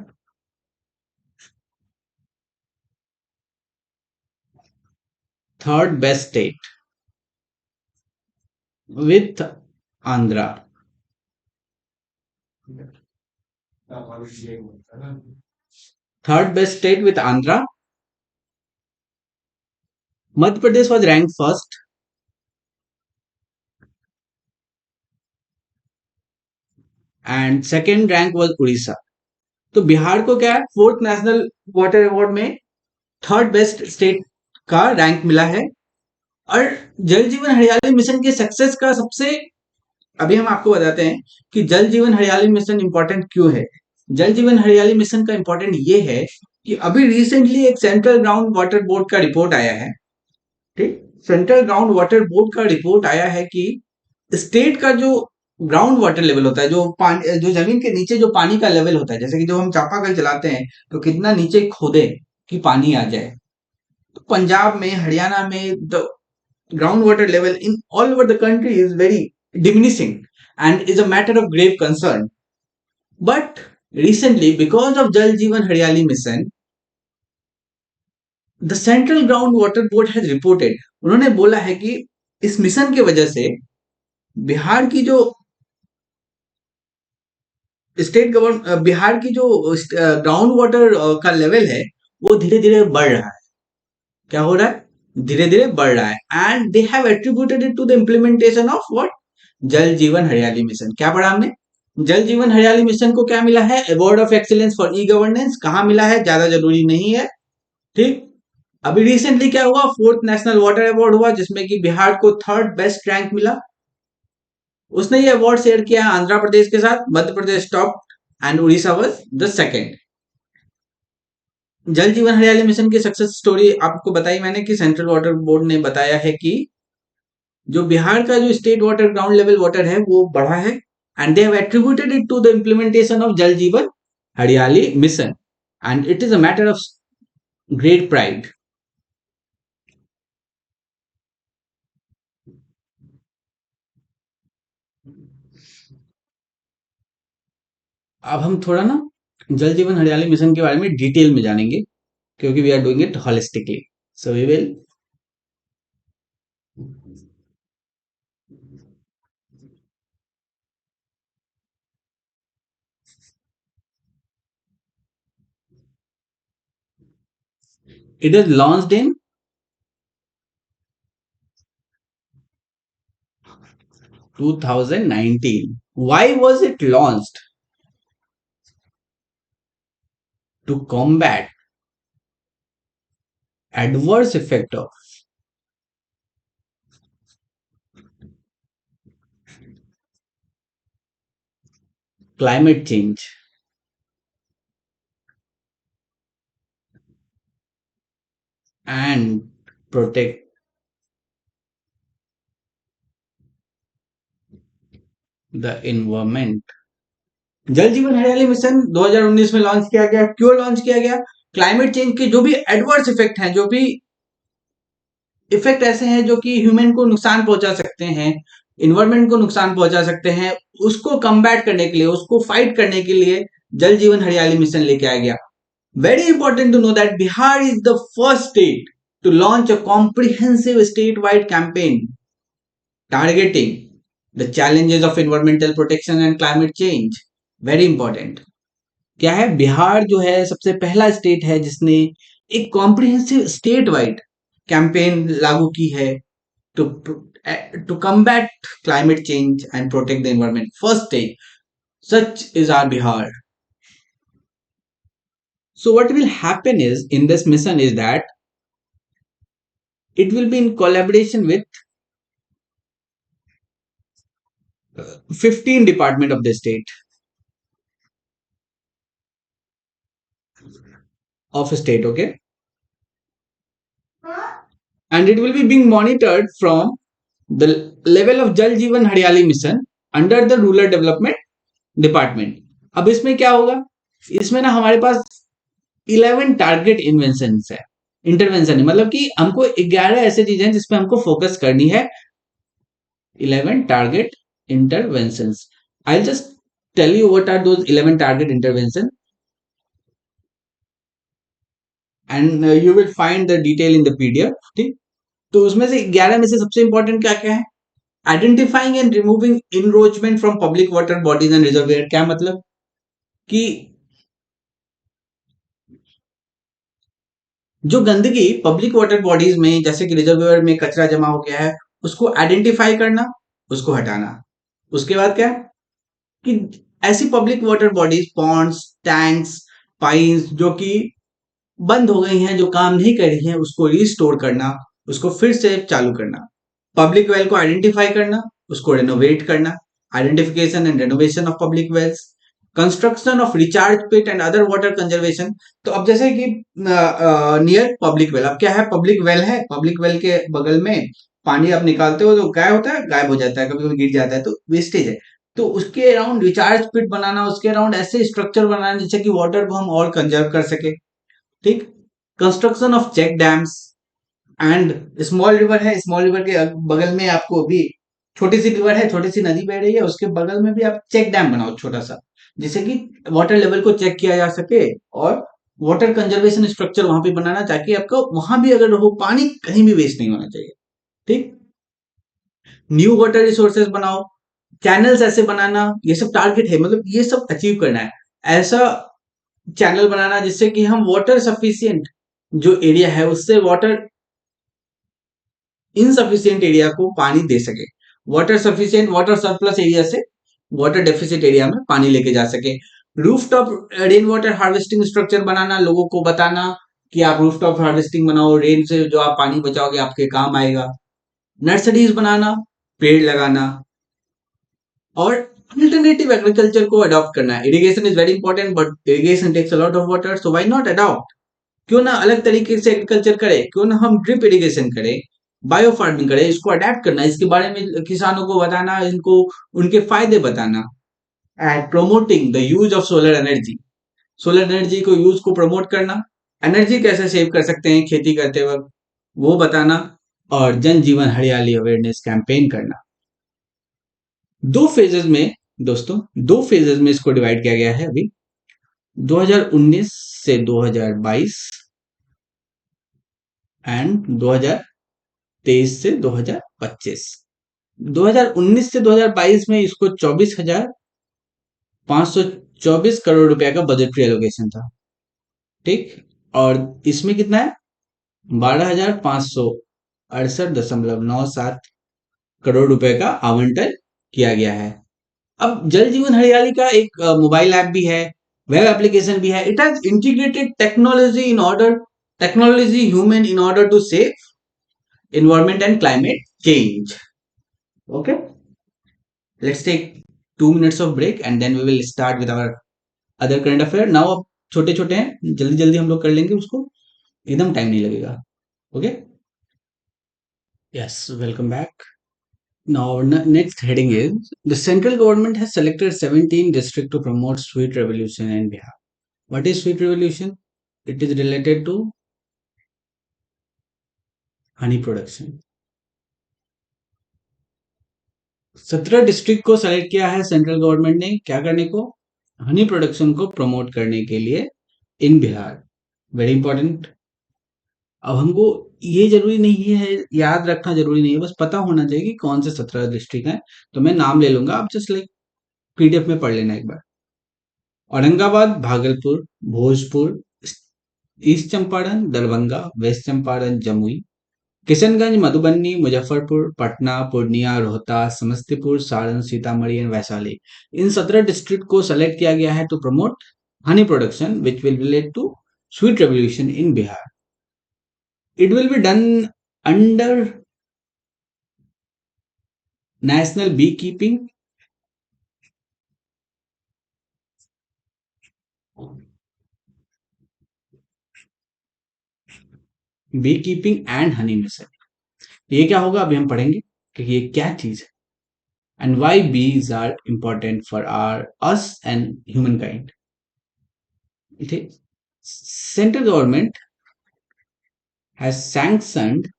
third best state with Andhra. Third best state with Andhra. Madhya Pradesh was rank first and second rank was Orissa. तो बिहार को क्या है, फोर्थ नेशनल वाटर अवार्ड में थर्ड बेस्ट स्टेट का रैंक मिला है। और जल जीवन हरियाली मिशन के सक्सेस का सबसे, अभी हम आपको बताते हैं कि जल जीवन हरियाली मिशन इंपॉर्टेंट क्यों है। जल जीवन हरियाली मिशन का इंपॉर्टेंट ये है कि अभी रिसेंटली एक सेंट्रल ग्राउंड वाटर बोर्ड का रिपोर्ट आया है। ठीक, सेंट्रल ग्राउंड वाटर बोर्ड का रिपोर्ट आया है कि स्टेट का जो ग्राउंड वाटर लेवल होता है, जो पानी, जो जमीन के नीचे जो पानी का लेवल होता है, जैसे कि जो हम चापाकल चलाते हैं तो कितना नीचे खोदे कि पानी आ जाए, तो पंजाब में, हरियाणा में the ground water level in all over the country is very diminishing and is a matter of grave concern. But recently, because of Jal Jeevan Haryali mission, the Central Groundwater Board has reported, उन्होंने बोला है कि इस mission की वजह से बिहार की जो स्टेट गवर्नमेंट, बिहार की जो ग्राउंड वाटर का लेवल है वो धीरे धीरे बढ़ रहा है। क्या हो रहा है? धीरे धीरे बढ़ रहा है। And they have attributed it to the implementation of what, Jal Jeevan Hariyali mission. क्या पढ़ा हमने? जल जीवन हरियाली मिशन को क्या मिला है? Award of excellence for e governance. कहां मिला है ज्यादा जरूरी नहीं है। ठीक, अभी रिसेंटली क्या हुआ, फोर्थ नेशनल वाटर अवार्ड हुआ जिसमें कि बिहार को थर्ड बेस्ट रैंक मिला। उसने ये अवार्ड शेयर किया आंध्र प्रदेश के साथ, Madhya Pradesh top and Orissa was the second. Jal Jeevan Hariyali mission की सक्सेस स्टोरी आपको बताई मैंने कि सेंट्रल वाटर बोर्ड ने बताया है कि जो बिहार का जो state water ground level water है वो बढ़ा है and they have attributed it to the implementation of Jal Jeevan Hariyali mission and it is a matter of great pride. अब हम थोड़ा ना जल जीवन हरियाली मिशन के बारे में डिटेल में जानेंगे क्योंकि we are doing it holistically, so we will, it is launched in 2019. Why was it launched? To combat adverse effect of climate change and protect the environment। जल जीवन हरियाली मिशन 2019 में लॉन्च किया गया। क्यों लॉन्च किया गया? क्लाइमेट चेंज के जो भी एडवर्स इफेक्ट हैं, जो भी इफेक्ट ऐसे हैं जो कि ह्यूमन को नुकसान पहुंचा सकते हैं, इन्वायरमेंट को नुकसान पहुंचा सकते हैं, उसको कम्बैट करने के लिए, उसको फाइट करने के लिए जल जीवन हरियाली मिशन लेके आ गया। Very important to know that Bihar is the first state to launch a comprehensive state wide campaign targeting the challenges of environmental protection and climate change. Very important. क्या है? बिहार जो है सबसे पहला स्टेट है जिसने एक कॉम्प्रिहेंसिव स्टेट वाइड कैंपेन लागू की है to to combat climate change and protect the environment. First state, such is our Bihar. So what will happen is in this mission is that it will be in collaboration with 15 department of the state of a state, okay, and it will be being monitored from the level of Jal Jeevan Haryali mission under the rural development department. अब इसमें क्या होगा, इसमें ना हमारे पास 11 target invention है, intervention है, मतलब कि हमको 11 ऐसे चीजें हैं जिसपे हमको फोकस करनी है. 11 target interventions. I'll just tell you what are those 11 target intervention, and you will find the detail in the PDF. ठीक, तो उसमें से 11 में से सबसे इंपॉर्टेंट क्या क्या है? Identifying and removing encroachment from public water bodies and reservoir. क्या मतलब कि जो गंदगी पब्लिक वाटर बॉडीज में जैसे कि रिजर्वियर में कचरा जमा हो गया है, उसको आइडेंटिफाई करना, उसको हटाना. उसके बाद क्या कि ऐसी public water bodies, ponds, tanks, pynes जो कि बंद हो गई हैं, जो काम नहीं कर रही हैं, उसको रिस्टोर करना, उसको फिर से चालू करना. पब्लिक वेल को आइडेंटिफाई करना, उसको रेनोवेट करना. Identification and renovation of public wells. Construction of recharge pit and other water conservation. तो अब जैसे कि नियर पब्लिक वेल, अब क्या है, पब्लिक वेल है, पब्लिक वेल के बगल में पानी आप निकालते हो तो क्या होता है, गायब हो जाता है, कभी कभी गिर जाता है, तो वेस्टेज है. तो उसके अराउंड रिचार्ज पिट बनाना, उसके अराउंड ऐसे स्ट्रक्चर बनाना जिससे कि वाटर को हम और कंजर्व कर सके. ठीक. Construction of check dams. And small river है, स्मॉल रिवर के बगल में आपको भी छोटी सी रिवर है, छोटी सी नदी बह रही है, उसके बगल में भी आप चेक डैम बनाओ छोटा सा, जिससे कि वाटर लेवल को चेक किया जा सके, और वाटर कंजर्वेशन स्ट्रक्चर वहां पे बनाना, ताकि आपको वहां भी अगर हो पानी कहीं भी वेस्ट नहीं होना चाहिए. ठीक. न्यू वाटर रिसोर्सेज बनाओ, चैनल्स ऐसे बनाना, ये सब टारगेट है, मतलब ये सब अचीव करना है. ऐसा चैनल बनाना जिससे कि हम वाटर सफिशियंट जो एरिया है उससे वाटर इनसफिशियंट एरिया को पानी दे सके. Water sufficient, water surplus area से वाटर डेफिसिट एरिया में पानी लेके जा सके. Rooftop rain water harvesting structure बनाना, लोगों को बताना कि आप रूफटॉप हार्वेस्टिंग बनाओ, रेन से जो आप पानी बचाओगे आपके काम आएगा. नर्सरीज बनाना, पेड़ लगाना, और अल्टरनेटिव एग्रीकल्चर को अडॉप्ट करना है. Irrigation is very important, but irrigation takes a lot of water, so why not adopt. क्यों ना अलग तरीके से एग्रीकल्चर करें, क्यों ना हम ड्रिप इरिगेशन करें, बायो फार्मिंग करें, इसको अडेप्ट करना, इसके बारे में किसानों को बताना, इनको उनके फायदे बताना. And promoting the use of solar energy, solar energy को यूज को प्रमोट करना, एनर्जी कैसे सेव कर सकते हैं खेती करते वक्त, वो बताना, और जन जीवन हरियाली अवेयरनेस कैंपेन करना. दो फेजेस में दोस्तों, दो फेजेस में इसको डिवाइड किया गया है अभी. 2019 से 2022 एंड 2023 से 2025. 2019 से 2022 में इसको 24,524 करोड़ रुपए का बजटरी एलोकेशन था. ठीक. और इसमें कितना है, 12,568.97 करोड़ रुपए का आवंटन किया गया है. अब जल जीवन हरियाली का एक मोबाइल ऐप भी है, वेब एप्लीकेशन भी है. It has integrated technology human in order to save environment and climate change. Okay, let's take 2 minutes of break and then we will start with our other current affair. Now अब छोटे छोटे हैं, जल्दी जल्दी हम लोग कर लेंगे उसको, एकदम टाइम नहीं लगेगा. Okay. Yes, welcome back. Now our next heading is the central government has selected 17 districts to promote sweet revolution in Bihar. What is sweet revolution? It is related to honey production. 17 district को select किया है central government ने, क्या करने को, honey production को promote करने के लिए इन बिहार. Very important. अब हमको ये जरूरी नहीं है, याद रखना जरूरी नहीं है, बस पता होना चाहिए कि कौन से 17 डिस्ट्रिक्ट हैं. तो मैं नाम ले लूंगा, आप जस्ट लाइक पीडीएफ में पढ़ लेना एक बार. Aurangabad, Bhagalpur, Bhojpur, East Champaran, Darbhanga, West Champaran, Jamui, Kishanganj, Madhubani, Muzaffarpur, Patna, Purnia, Rohtas, Samastipur, Saran, Sitamarhi and Vaishali. In 17 district को सेलेक्ट किया गया है to promote honey production which will relate to sweet revolution in Bihar. It will be done under national beekeeping and honey mission. ये क्या होगा अभी हम पढ़ेंगे कि ये क्या चीज है and why bees are important for our us and humankind. ठीक. Central government has sanctioned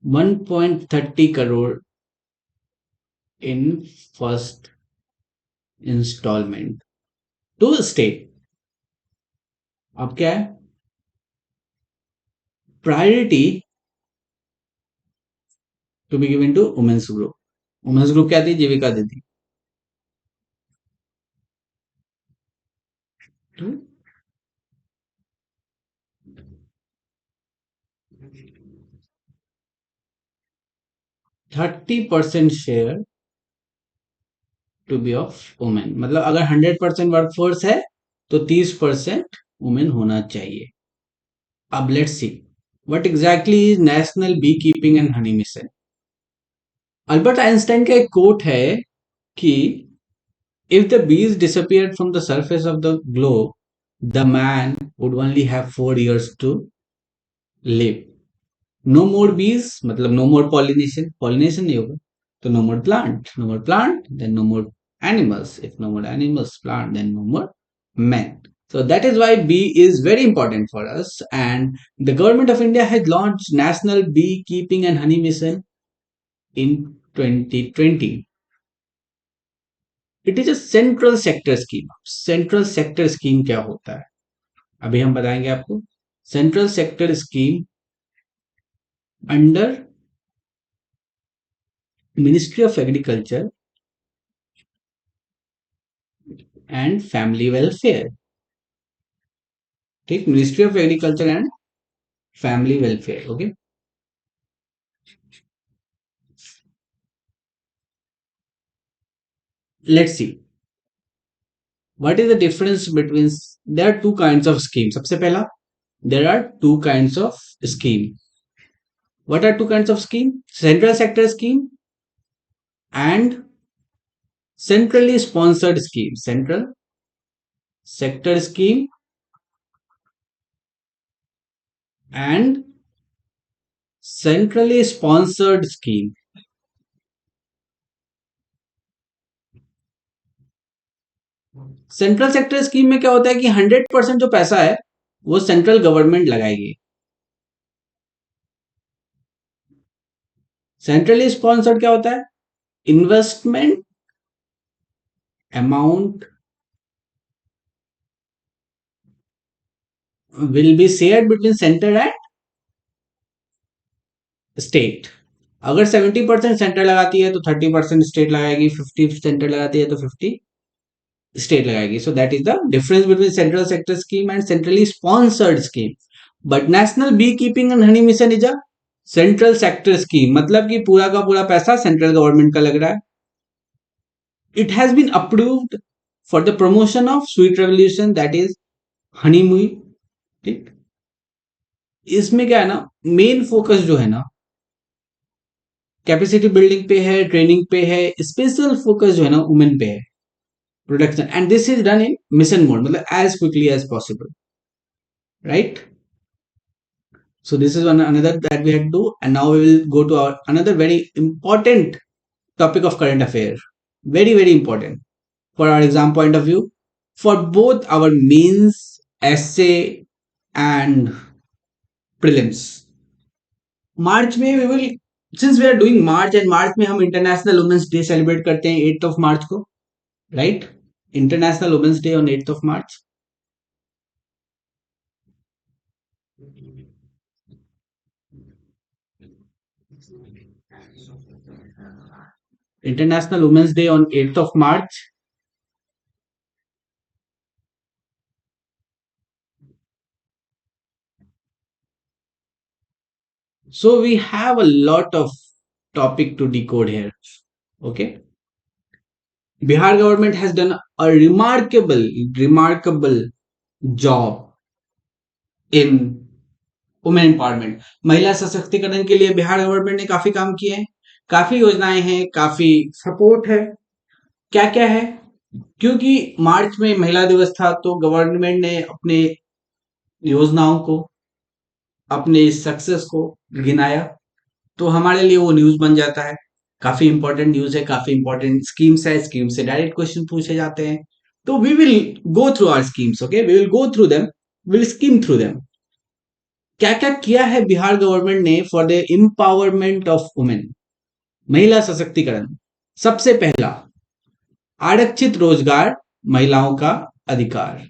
1.30 crore in first installment to state. अब क्या है? Priority to be given to women's group. Women's group क्या थी? Jeevika Didi. 30% share to be of women. मतलब अगर 100% workforce है तो 30% वुमेन होना चाहिए. अब let's see what exactly is national bee keeping and honey mission. Albert Einstein का एक कोट है कि if the bees disappeared from the surface of the globe, the man would only have 4 years to live. No more bees, मतलब no more pollination. Pollination नहीं होगा तो no more plant. No more plant, then no more animals. If no more animals, plant, then no more men. So that is why bee is very important for us. And the government of India has launched National Beekeeping and Honey Mission in 2020. It is a central sector scheme. Central sector scheme क्या होता है अभी हम बताएंगे आपको. Central sector scheme under ministry of agriculture and family welfare. ठीक, ministry of agriculture and family welfare. Okay, let's see what is the difference between. There are two kinds of scheme. सबसे पहला, there are two kinds of scheme. What are two kinds of scheme? Central sector scheme and centrally sponsored scheme. Central sector scheme and centrally sponsored scheme. Central sector scheme में क्या होता है कि 100% जो पैसा है वो सेंट्रल गवर्नमेंट लगाएगी. सेंट्रली स्पॉन्सर्ड क्या होता है? Investment amount will be shared between center and state. अगर 70% सेंटर लगाती है तो 30% स्टेट लगाएगी, 50 सेंटर लगाती है तो 50 स्टेट लगाएगी. So that is the difference between central sector scheme and centrally sponsored scheme. But national bee keeping and honey mission is a central sector scheme. मतलब कि पूरा का पूरा पैसा सेंट्रल गवर्नमेंट का लग रहा है. It has been approved for the promotion of sweet revolution, that is हनीमुई. ठीक, इसमें क्या है ना, मेन फोकस जो है ना कैपेसिटी बिल्डिंग पे है, ट्रेनिंग पे है. स्पेशल फोकस जो है ना वुमेन पे है, production. And this is done in mission mode, मतलब as quickly as possible, right? So this is another that we had to do, and now we will go to our another very important topic of current affair. Very very important for our exam point of view, for both our mains, essay and prelims. March में we will, since we are doing March, and March में हम International Women's Day celebrate करते हैं 8th of March को, right? International Women's Day on 8th of March. International Women's Day on 8th of March. So we have a lot of topic to decode here. Okay. Bihar government has done a remarkable job in women empowerment. महिला सशक्तिकरण के लिए Bihar government ने काफी काम किए हैं, काफी योजनाएं हैं, काफी सपोर्ट है. क्या क्या है? क्योंकि मार्च में महिला दिवस था तो गवर्नमेंट ने अपने योजनाओं को, अपने सक्सेस को गिनाया, तो हमारे लिए वो न्यूज बन जाता है. काफी इंपॉर्टेंट न्यूज है, काफी इंपॉर्टेंट स्कीम्स है, स्कीम से डायरेक्ट क्वेश्चन पूछे जाते हैं. तो we will go through our schemes, okay, we will go through them, will scheme through them. क्या क्या किया है बिहार गवर्नमेंट ने for the empowerment of women, महिला सशक्तिकरण? सबसे पहला, आरक्षित रोजगार, महिलाओं का अधिकार।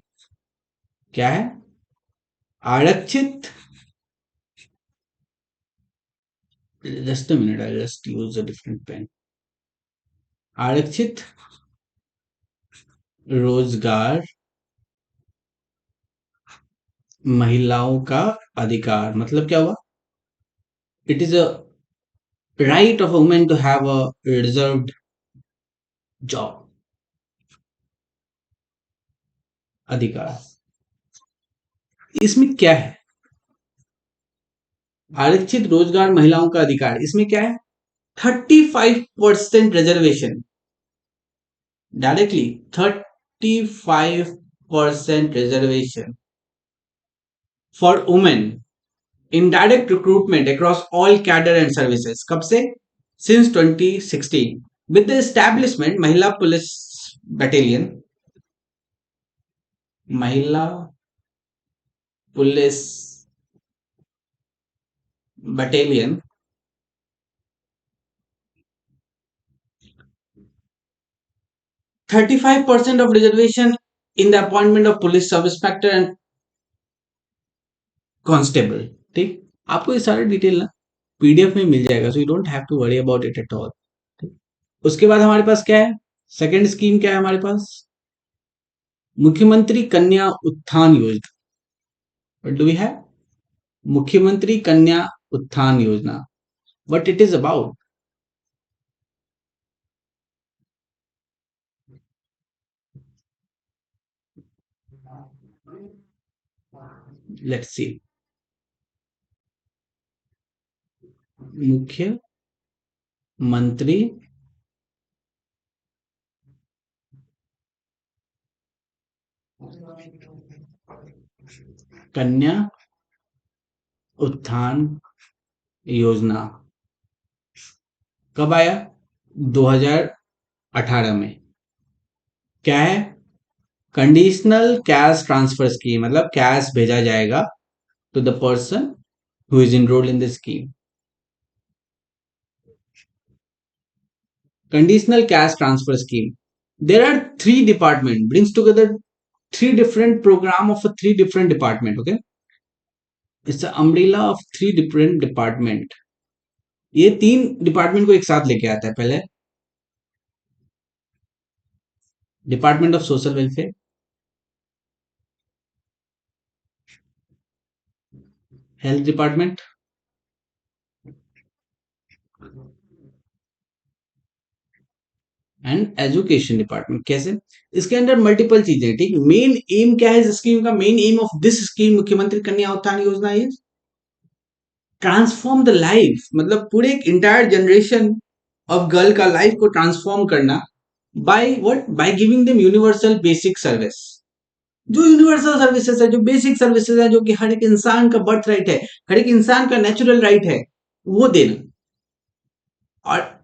क्या है? आरक्षित, just a minute, I just use a different pen. आरक्षित रोजगार, महिलाओं का अधिकार, मतलब क्या हुआ? It is a right of women to have a reserved job, अधिकार। इसमें क्या है? आरक्षित रोजगार, महिलाओं का अधिकार, इसमें क्या है? 35% reservation, directly 35% reservation for women in direct recruitment across all cadre and services. कब से? सिंस 2016 विद द एस्टैब्लिशमेंट महिला पुलिस बटालियन, महिला police battalion 35% of reservation in the appointment of police sub inspector and constable. ठीक, आपको ये सारे detail ना PDF में मिल जाएगा, so you don't have to worry about it at all. उसके बाद हमारे पास क्या है? सेकंड स्कीम क्या है हमारे पास? मुख्यमंत्री Kanya Utthan Yojana. What do we have? Mukhyamantri Kanya Utthan Yojana. What it is about? Let's see. Mukhyamantri Kanya Utthan योजना कब आया? 2018 में। क्या है? कंडीशनल कैश ट्रांसफर स्कीम, मतलब कैश भेजा जाएगा to the person who is enrolled in the scheme. Conditional cash transfer scheme. There are three department, brings together three different program of a three different department. Okay, it's the umbrella of three different department. ये तीन department को एक साथ लेके आता है। पहले department of social welfare, health department and education department. कैसे? इसके अंदर मल्टीपल चीजें। ठीक, मेन एम क्या है इस स्कीम का? Main M of this scheme मुख्यमंत्री कन्या उत्थान योजना इज ट्रांसफॉर्म द लाइफ, मतलब पूरे एक इंटायर जनरेशन ऑफ गर्ल का लाइफ को ट्रांसफॉर्म करना by what? By giving them universal basic service. जो यूनिवर्सल सर्विसेज है, जो बेसिक सर्विसेज है, जो कि हर एक इंसान का बर्थ राइट है, हर एक इंसान का नेचुरल राइट है, वो देना। और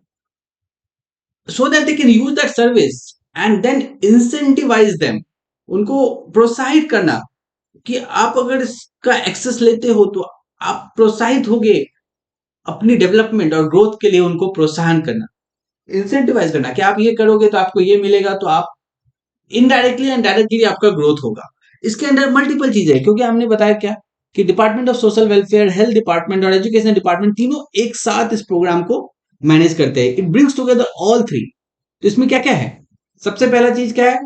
so that they can use that service and then incentivize them, उनको प्रोत्साहित करना कि आप अगर इसका एक्सेस लेते हो तो आप प्रोत्साहित होगे अपनी डेवलपमेंट और ग्रोथ के लिए, उनको प्रोत्साहन करना, इंसेंटिवाइज करना कि आप ये करोगे तो आपको ये मिलेगा, तो आप इनडायरेक्टली एंड डायरेक्टली आपका ग्रोथ होगा। इसके अंदर मल्टीपल चीजें, क्योंकि हमने बताया क्या कि department of social welfare, health department और एजुकेशन डिपार्टमेंट तीनों एक साथ इस प्रोग्राम को मैनेज करते हैं। It brings together all three. तो इसमें क्या क्या है? सबसे पहला चीज क्या है?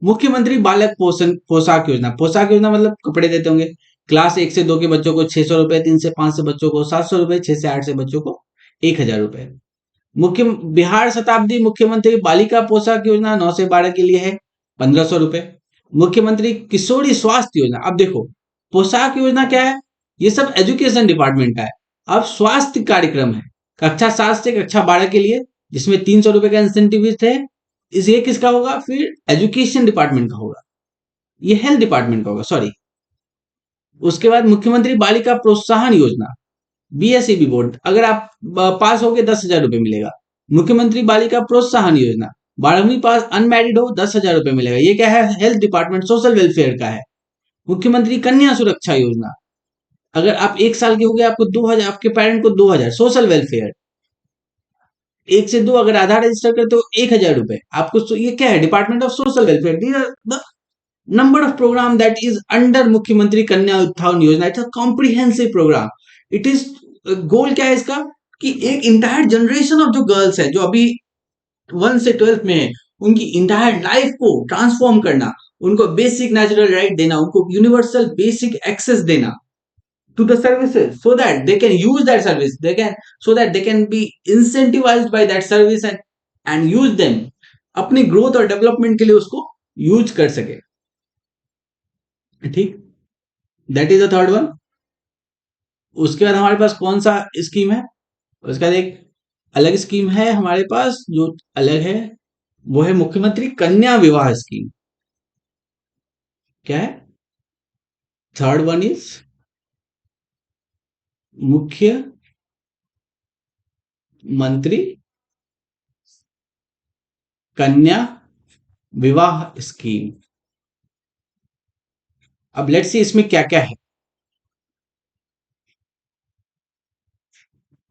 मुख्यमंत्री बालक पोषण पोशाक योजना। पोशाक योजना मतलब कपड़े देते होंगे। क्लास 1 से 2 के बच्चों को 600 रुपए, 3 से 5 से बच्चों को 700 रुपए, 6 से 8 से बच्चों को 1,000 रुपए। मुख्य बिहार शताब्दी मुख्यमंत्री बालिका पोशाक योजना 9 से 12 के लिए है 1,500 रुपए। मुख्यमंत्री किशोरी स्वास्थ्य योजना, अब देखो पोशाक योजना क्या है, ये सब एजुकेशन डिपार्टमेंट का है। अब स्वास्थ्य कार्यक्रम है कक्षा 7 से कक्षा 12 के लिए, जिसमें 300 रुपए का इंसेंटिव थे। इस ये किसका होगा? फिर एजुकेशन डिपार्टमेंट का होगा, ये हेल्थ डिपार्टमेंट का होगा, सॉरी। उसके बाद मुख्यमंत्री बालिका प्रोत्साहन योजना, बीएसईबी बोर्ड, अगर आप पास हो गए 10,000 रुपए मिलेगा। मुख्यमंत्री बालिका प्रोत्साहन योजना 12वीं पास अनमैरिड हो 10,000 रुपए मिलेगा। ये क्या है? हेल्थ डिपार्टमेंट सोशल वेलफेयर का है। मुख्यमंत्री कन्या सुरक्षा योजना, अगर आप 1 साल के हो गए आपको 2,000, आपके पेरेंट को 2,000 सोशल वेलफेयर। 1 से 2 अगर आधार रजिस्टर करते हो 1,000 रुपए आपको। ये क्या है? Department of social welfare. These are the number of program that is under मुख्यमंत्री Kanya Utthan Yojana. It's a comprehensive programme. It is goal क्या है इसका कि एक इंटायर जनरेशन ऑफ जो गर्ल्स है जो अभी 1 से 12th में है, उनकी इंटायर लाइफ को ट्रांसफॉर्म करना, उनको बेसिक नेचुरल राइट देना, उनको यूनिवर्सल बेसिक एक्सेस देना to the services so that they can use that service, they can, so that they can be incentivized by that service and use them अपनी growth और development के लिए उसको use कर सके। ठीक, that is the third one. उसके बाद हमारे पास कौन सा स्कीम है? उसके बाद एक अलग स्कीम है हमारे पास जो अलग है, वो है मुख्यमंत्री कन्या विवाह स्कीम। क्या है? थर्ड वन इज मुख्य मंत्री कन्या विवाह स्कीम। अब लेट्स सी इसमें क्या क्या है।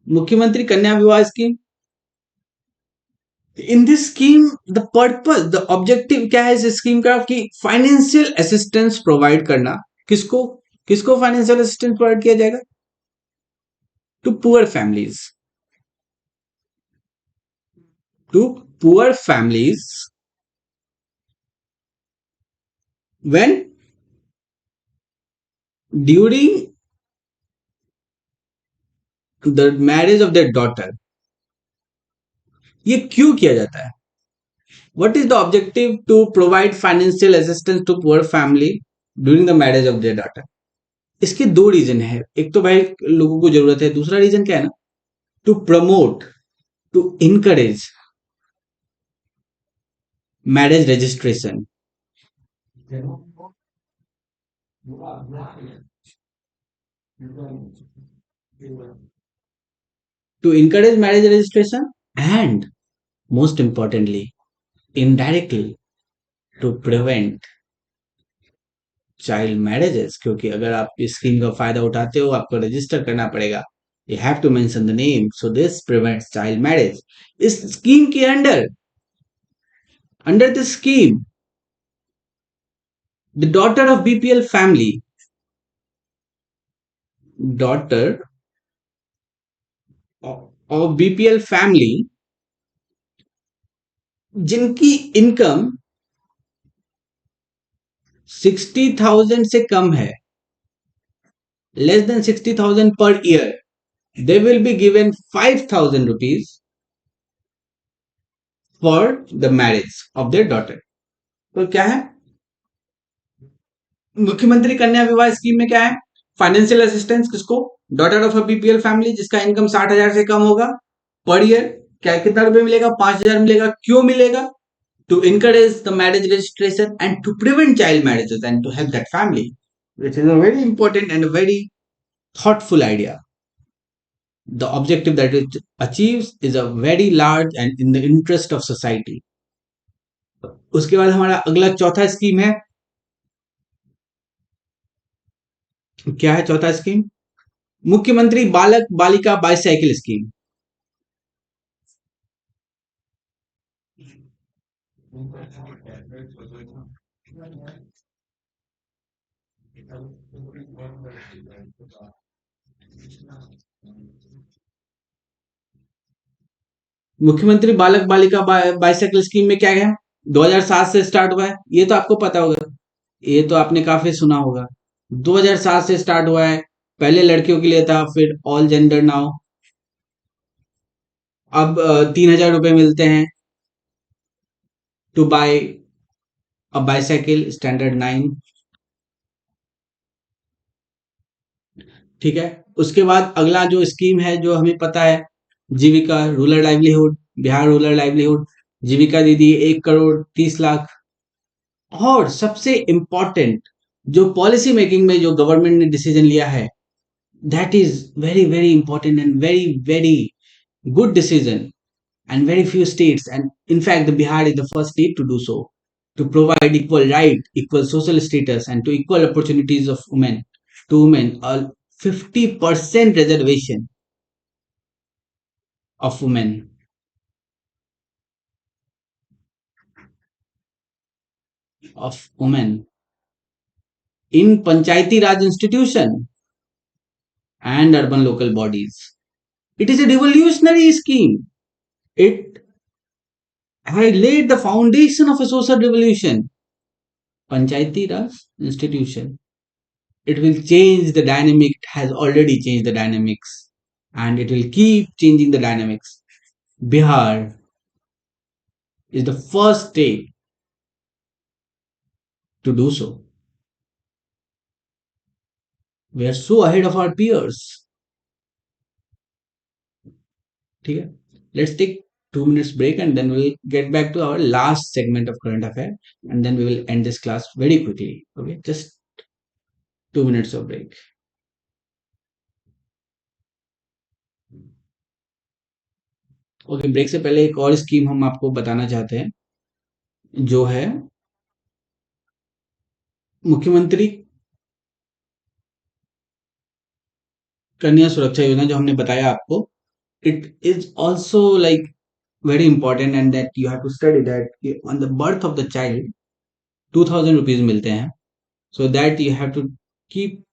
मुख्यमंत्री कन्या विवाह scheme, in this scheme the purpose, the objective क्या है इस स्कीम का कि फाइनेंशियल असिस्टेंस प्रोवाइड करना। किसको? किसको फाइनेंशियल असिस्टेंस प्रोवाइड किया जाएगा? To poor families, to poor families when during the marriage of their daughter. ये क्यों किया जाता है? What is the objective to provide financial assistance to poor family during the marriage of their daughter? इसके दो reason है। एक तो भाई लोगों को जरूरत है, दूसरा रीजन क्या है ना, to promote, to encourage marriage registration. To encourage marriage registration and most importantly indirectly to prevent child marriages. क्योंकि अगर आप इस स्कीम का फायदा उठाते हो आपको रजिस्टर करना पड़ेगा, you have to mention the name, so this prevents child marriage. इस स्कीम के under, under this scheme, the daughter of BPL family, daughter of BPL family जिनकी इनकम 60,000 से कम है, less than 60,000 per year, they will be given 5,000 rupees for the marriage of their daughter। तो क्या है मुख्यमंत्री कन्या विवाह स्कीम में? क्या है? फाइनेंशियल असिस्टेंस किसको? Daughter of a BPL family जिसका इनकम 60,000 से कम होगा पर ईयर। क्या कितना रुपए मिलेगा? 5,000 मिलेगा। क्यों मिलेगा? To encourage the marriage registration and to prevent child marriages and to help that family, which is a very important and a very thoughtful idea। The objective that it achieves is a very large and in the interest of society। उसके बाद हमारा अगला चौथा scheme है। क्या है चौथा scheme? मुख्यमंत्री बालक बालिका बाईसाइकिल स्कीम। मुख्यमंत्री बालक बालिका बाईसाइकिल स्कीम में क्या है? 2007 से स्टार्ट हुआ है, ये तो आपको पता होगा, ये तो आपने काफी सुना होगा। 2007 से स्टार्ट हुआ है। पहले लड़कियों के लिए था, फिर ऑल जेंडर नाउ। अब 3,000 रुपए मिलते हैं to buy a bicycle standard 9। ठीक है, उसके बाद अगला जो स्कीम है जो हमें पता है, Jeevika rural livelihood, Bihar rural livelihood, Jeevika didi 1,30,00,000। और सबसे इंपॉर्टेंट जो पॉलिसी मेकिंग में जो गवर्नमेंट ने डिसीजन लिया है, that is very very important and very very good decision and very few states, and in fact, the Bihar is the first state to do so, to provide equal right, equal social status, and to equal opportunities of women to women. A 50% reservation of women in Panchayati Raj institution and urban local bodies. It is a revolutionary scheme. It had laid the foundation of a social revolution. Panchayati Raj institution. It will change the dynamic, it has already changed the dynamics, and it will keep changing the dynamics. Bihar is the first state to do so. We are so ahead of our peers. ठीक है? Let's take 2 minutes break and then we'll get back to our last segment of current affair, and then we will end this class very quickly. Okay, just 2 minutes of break. Okay, break से पहले एक और scheme हम आपको बताना चाहते हैं, जो है मुख्यमंत्री कन्या सुरक्षा योजना, जो हमने बताया आपको. It is also like very important, and that you have to study that on the birth of the child 2000 rupees मिलते हैं. So that you have to keep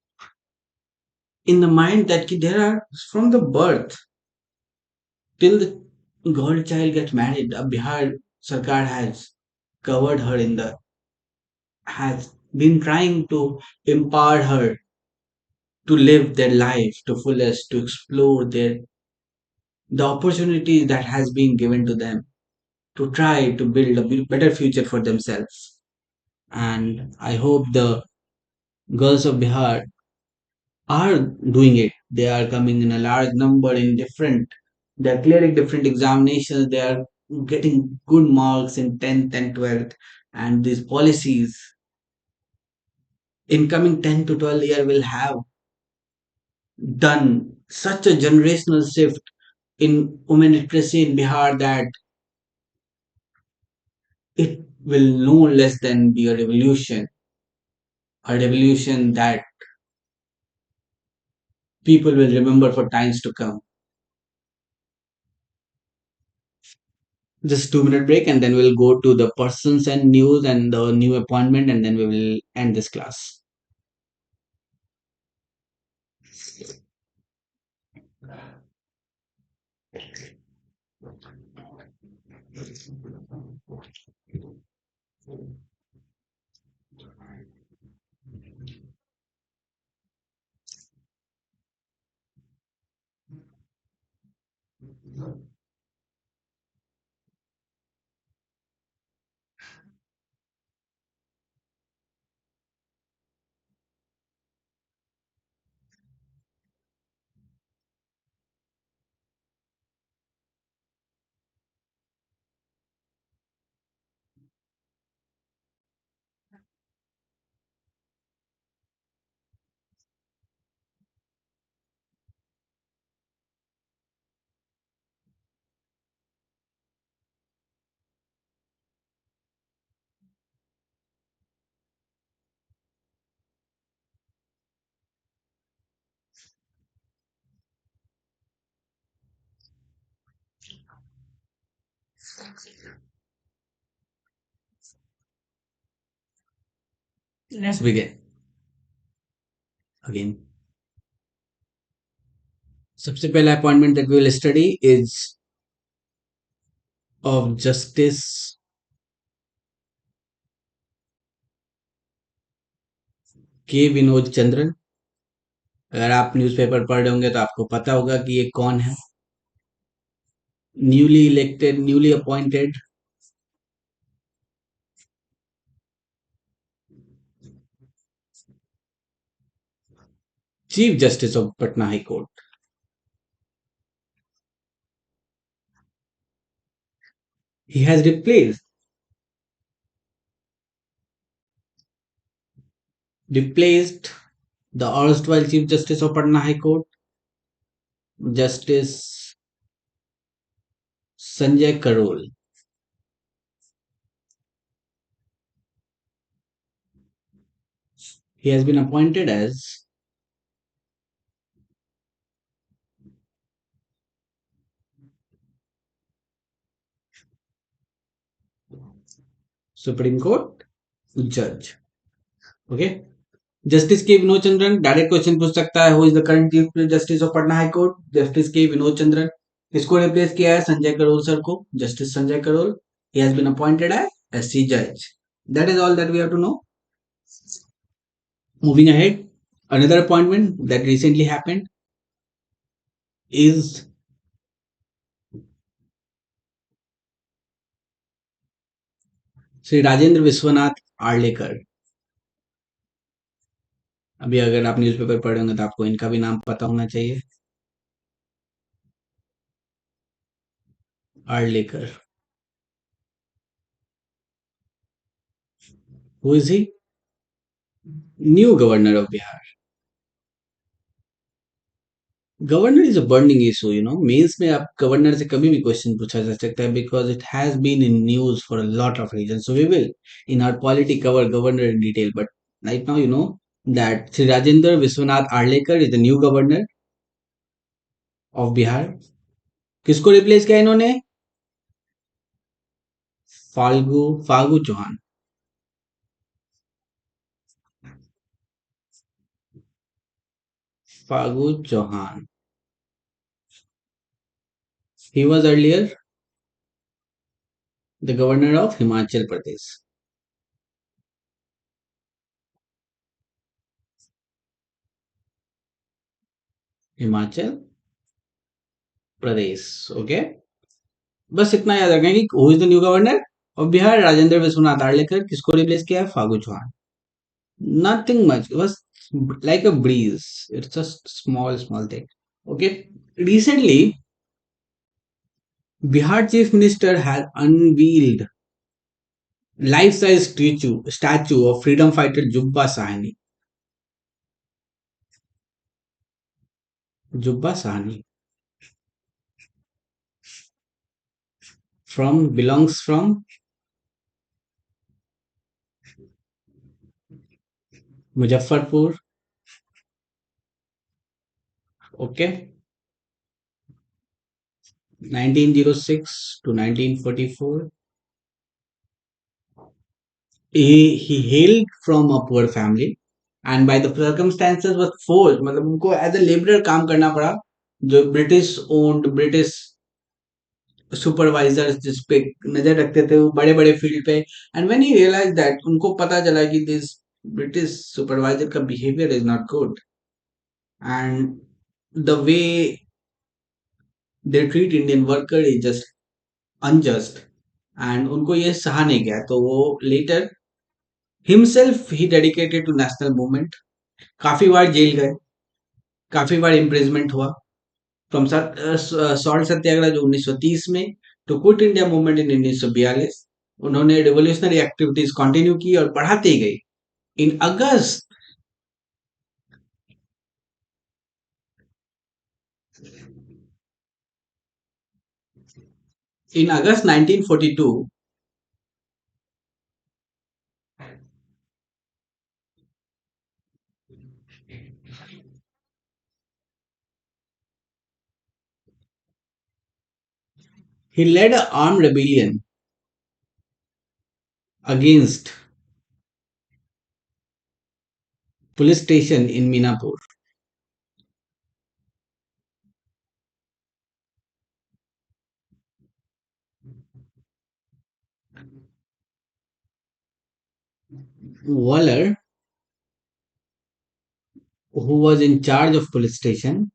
in the mind that there are, from the birth till the girl child gets married, Bihar Sarkar has covered her in the, has been trying to empower her to live their life to fullest, to explore their, the opportunities that has been given to them, to try to build a better future for themselves. And I hope the girls of Bihar are doing it. They are coming in a large number in different, they are clearing different examinations, they are getting good marks in 10th and 12th, and these policies in coming 10 to 12 year will have done such a generational shift in women literacy in Bihar that it will no less than be a revolution that people will remember for times to come. Just 2 minute break and then we'll go to the persons and news and the new appointment, and then we will end this class. Let's begin again. सबसे पहला appointment that we will study is of Justice के विनोद चंद्रन. अगर आप newspaper पढ़ रहे होंगे तो आपको पता होगा कि ये कौन है. Newly elected, newly appointed Chief Justice of Patna High Court. He has replaced the erstwhile Chief Justice of Patna High Court, Justice Sanjay Karol. He has been appointed as Supreme Court judge. Okay. Justice K Vinod Chandran direct question पूछ सकता है, who is the current chief justice of Patna high court? Justice K Vinod Chandran. किसको replace किया है? Sanjay Karol sir को, justice Sanjay Karol. He has been appointed as SC जज। That is all that we have to know. Moving ahead, another appointment that recently happened is Shri Rajendra Vishwanath Arlekar. अभी अगर आप newspaper पढ़े होंगे तो आपको इनका भी नाम पता होना चाहिए, Arlekar. Who is he? New governor of Bihar. Governor is a burning issue, mains में आप गवर्नर से कभी भी क्वेश्चन पूछा जा सकता है, because it has been in news for a lot of reason. So we will in our polity cover governor in detail, but right now that Sri Rajendra Vishwanath Arlekar is the new governor of Bihar. किसको replace किया इन्होंने? Phalgu Phagu Chauhan. Phagu Chauhan. He was earlier the governor of Himachal Pradesh। Himachal Pradesh. Okay. बस इतना याद रखें कि who is the new governor of Bihar? Rajendra Vishwanath Arlekar. किसको replace किया है? फागु चौहान। नथिंग मच, बस like a breeze, it's just small thing। okay, recently Bihar chief minister has unveiled life size statue of freedom fighter Jubba Sahani। Jubba Sahani belongs from Muzaffarpur। Okay, 1906 to 1944। He hailed from a poor family and by the circumstances was forced, मतलब उनको as a labourer काम करना पड़ा, जो British owned British supervisors जिस पे नजर रखते थे वो बड़े बड़े फील्ड पे। And when he realise that, उनको पता चला कि दिस ब्रिटिश सुपरवाइजर का behaviour is not good and the way they treat Indian worker is just unjust, and उनको ये सहा नहीं गया, तो वो लेटर हिमसेल्फ ही डेडिकेटेड टू नेशनल मूवमेंट। काफी बार जेल गए, काफी बार इम्प्रिजमेंट हुआ, फ्रॉम सॉल्ट सत्याग्रह जो 1930 में, to quit India movement in 1942। उन्होंने रिवोल्यूशनरी एक्टिविटीज कंटिन्यू की और बढ़ाती गई। इन अगस्त इन August 1942 he led an armed rebellion against police station in Minapur। Waller, who was in charge of police station,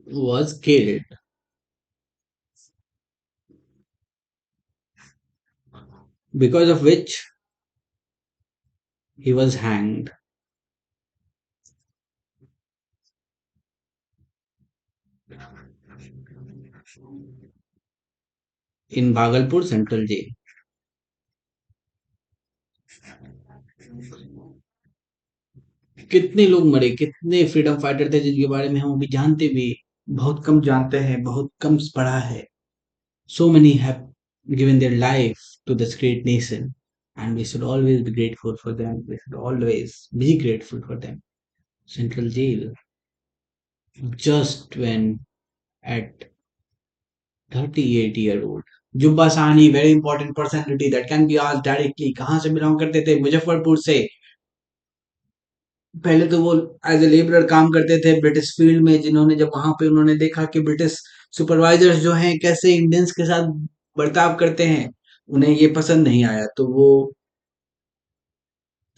was killed, because of which he was hanged in Bhagalpur Central Jail। कितने लोग मरे, कितने freedom fighter थे जिनके बारे में हम अभी जानते भी बहुत कम जानते हैं, बहुत कम पढ़ा है. So many have given their life to this great nation, and we should always be grateful for them. We should always be grateful for them. Central Jail, just when at 38-year old. Jubba Sahni, very important personality that can be asked directly. कहाँ से belong करते थे? मुजफ्फरपुर से. पहले तो वो as a labourer काम करते थे ब्रिटिश फील्ड में, जिन्होंने जब वहां पे उन्होंने देखा कि ब्रिटिश सुपरवाइजर्स जो हैं कैसे इंडियंस के साथ बर्ताव करते हैं, उन्हें ये पसंद नहीं आया, तो वो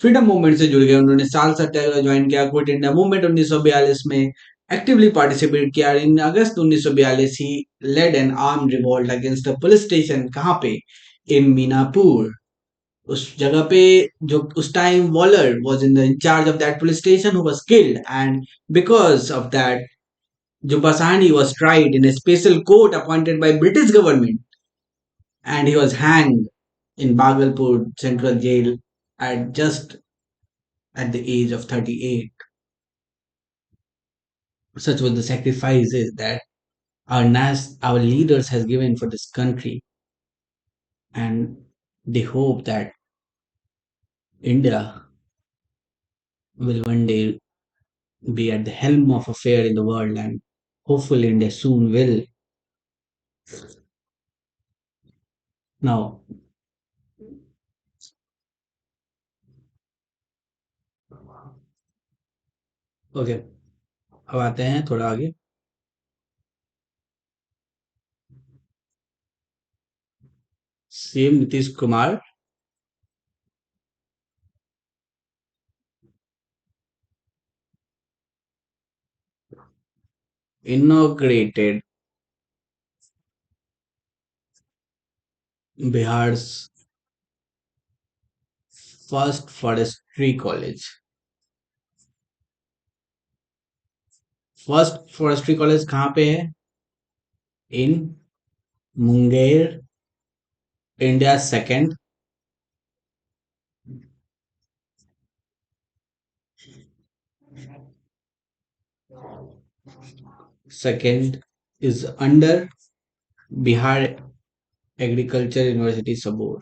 फ्रीडम मूवमेंट से जुड़ गए. उन्होंने साल सत्याग्रह ज्वाइन किया, क्विट इंडिया मूवमेंट 1942 में एक्टिवली पार्टिसिपेट किया. In August 1942 he led an arm revolt against a police station. कहाँ पे? इन मीनापुर. उस जगह पे जो उस time Waller was in the incharge of that police station who was killed, and because of that Jupasani was tried in a special court appointed by British government, and he was hanged in Bhagalpur Central Jail at just at the age of 38. Such was the sacrifices that our leaders has given for this country, and they hope that India will one day be at the helm of affair in the world, and hopefully India soon will. Now, okay, अब आते हैं थोड़ा आगे. CM Nitish Kumar inaugurated Bihar's first forestry college. First forestry college कहाँ पे है? In Munger, India second. Second is under Bihar agriculture university Sabour.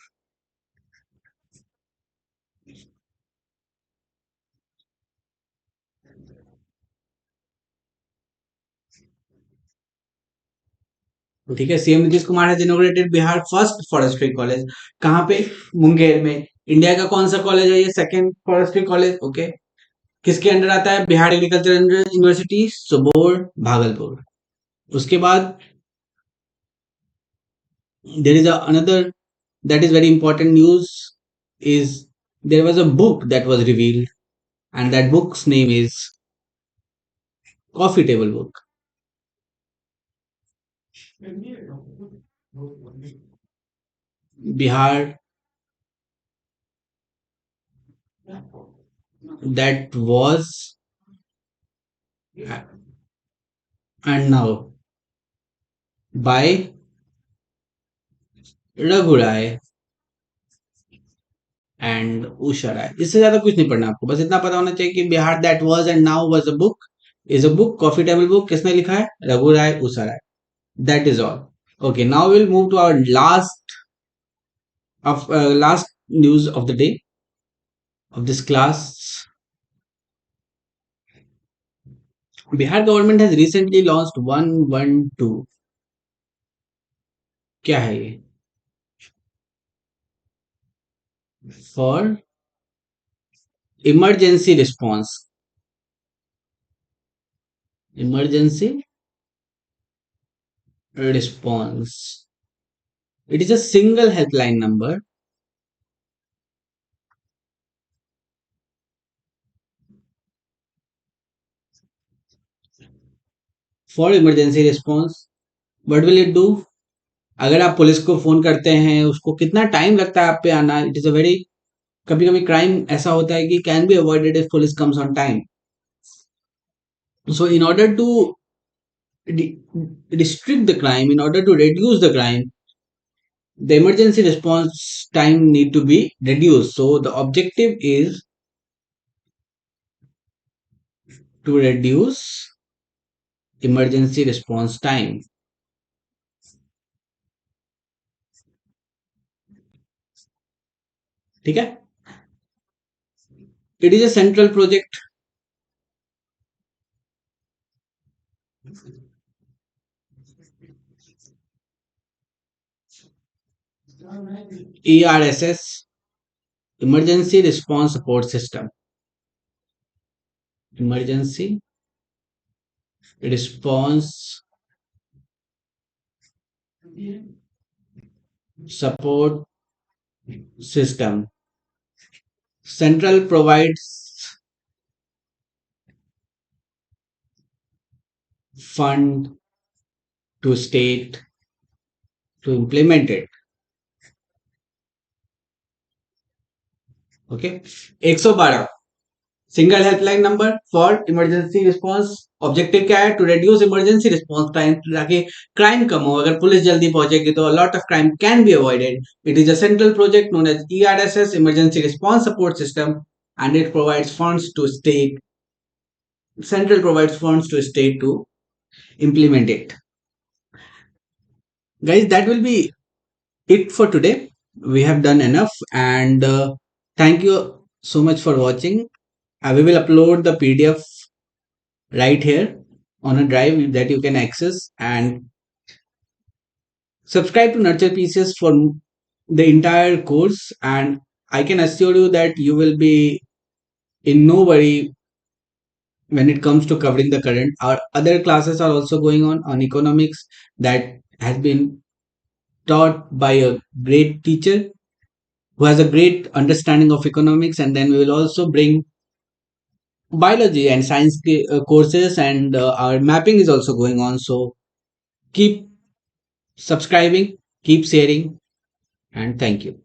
ठीक है, CM Nitish Kumar has inaugurated Bihar first forestry college. कहाँ पे? मुंगेर में. इंडिया का कौन सा कॉलेज है ये? Second forestry college. ओके, किसके अंडर आता है? Bihar agriculture university Sabour, Bhagalpur. उसके बाद there is another that is very important news is there was a book that was revealed, and that book's name is Coffee Table Book. Bihar, that was and now by Raghu Rai and Usha Rai. इससे ज्यादा कुछ नहीं पढ़ना आपको, बस इतना पता होना चाहिए कि Bihar that was and now was a book, is a book. Coffee table book किसने लिखा है? Raghu Rai, Usha Rai. That is all. Okay, now we'll move to our last news of the day of this class. Bihar government has recently launched 112. क्या है ये? For emergency response. Emergency response. It is a single helpline number for emergency response. What will it do? अगर आप police को phone करते हैं, उसको कितना टाइम लगता है आप पे आना? इट इज अ वेरी, कभी कभी क्राइम ऐसा होता है कि can be avoided if police comes on time. So in order to restrict the crime, in order to reduce the crime, the emergency response time need to be reduced. So the objective is to reduce emergency response time. ठीक है? It is a central project. ERSS, Emergency Response Support System. Emergency Response Support System. Central provides fund to state to implement it. Okay. 112 single helpline number for emergency response. Objective क्या है? To reduce emergency response time, ताकि crime कम हो. अगर police जल्दी पहुंचेगी तो lot of crime can be avoided. It is a central project known as ERSS, emergency response support system, and it provides funds to state. Central provides funds to state to implement it. Guys, that will be it for today. We have done enough, and thank you so much for watching. We will upload the PDF right here on a drive that you can access, and subscribe to Nurture PCS for the entire course. And I can assure you that you will be in no worry when it comes to covering the current. Our other classes are also going on economics, that has been taught by a great teacher who has a great understanding of economics. And then we will also bring biology and science courses, and our mapping is also going on. So keep subscribing, keep sharing, and thank you.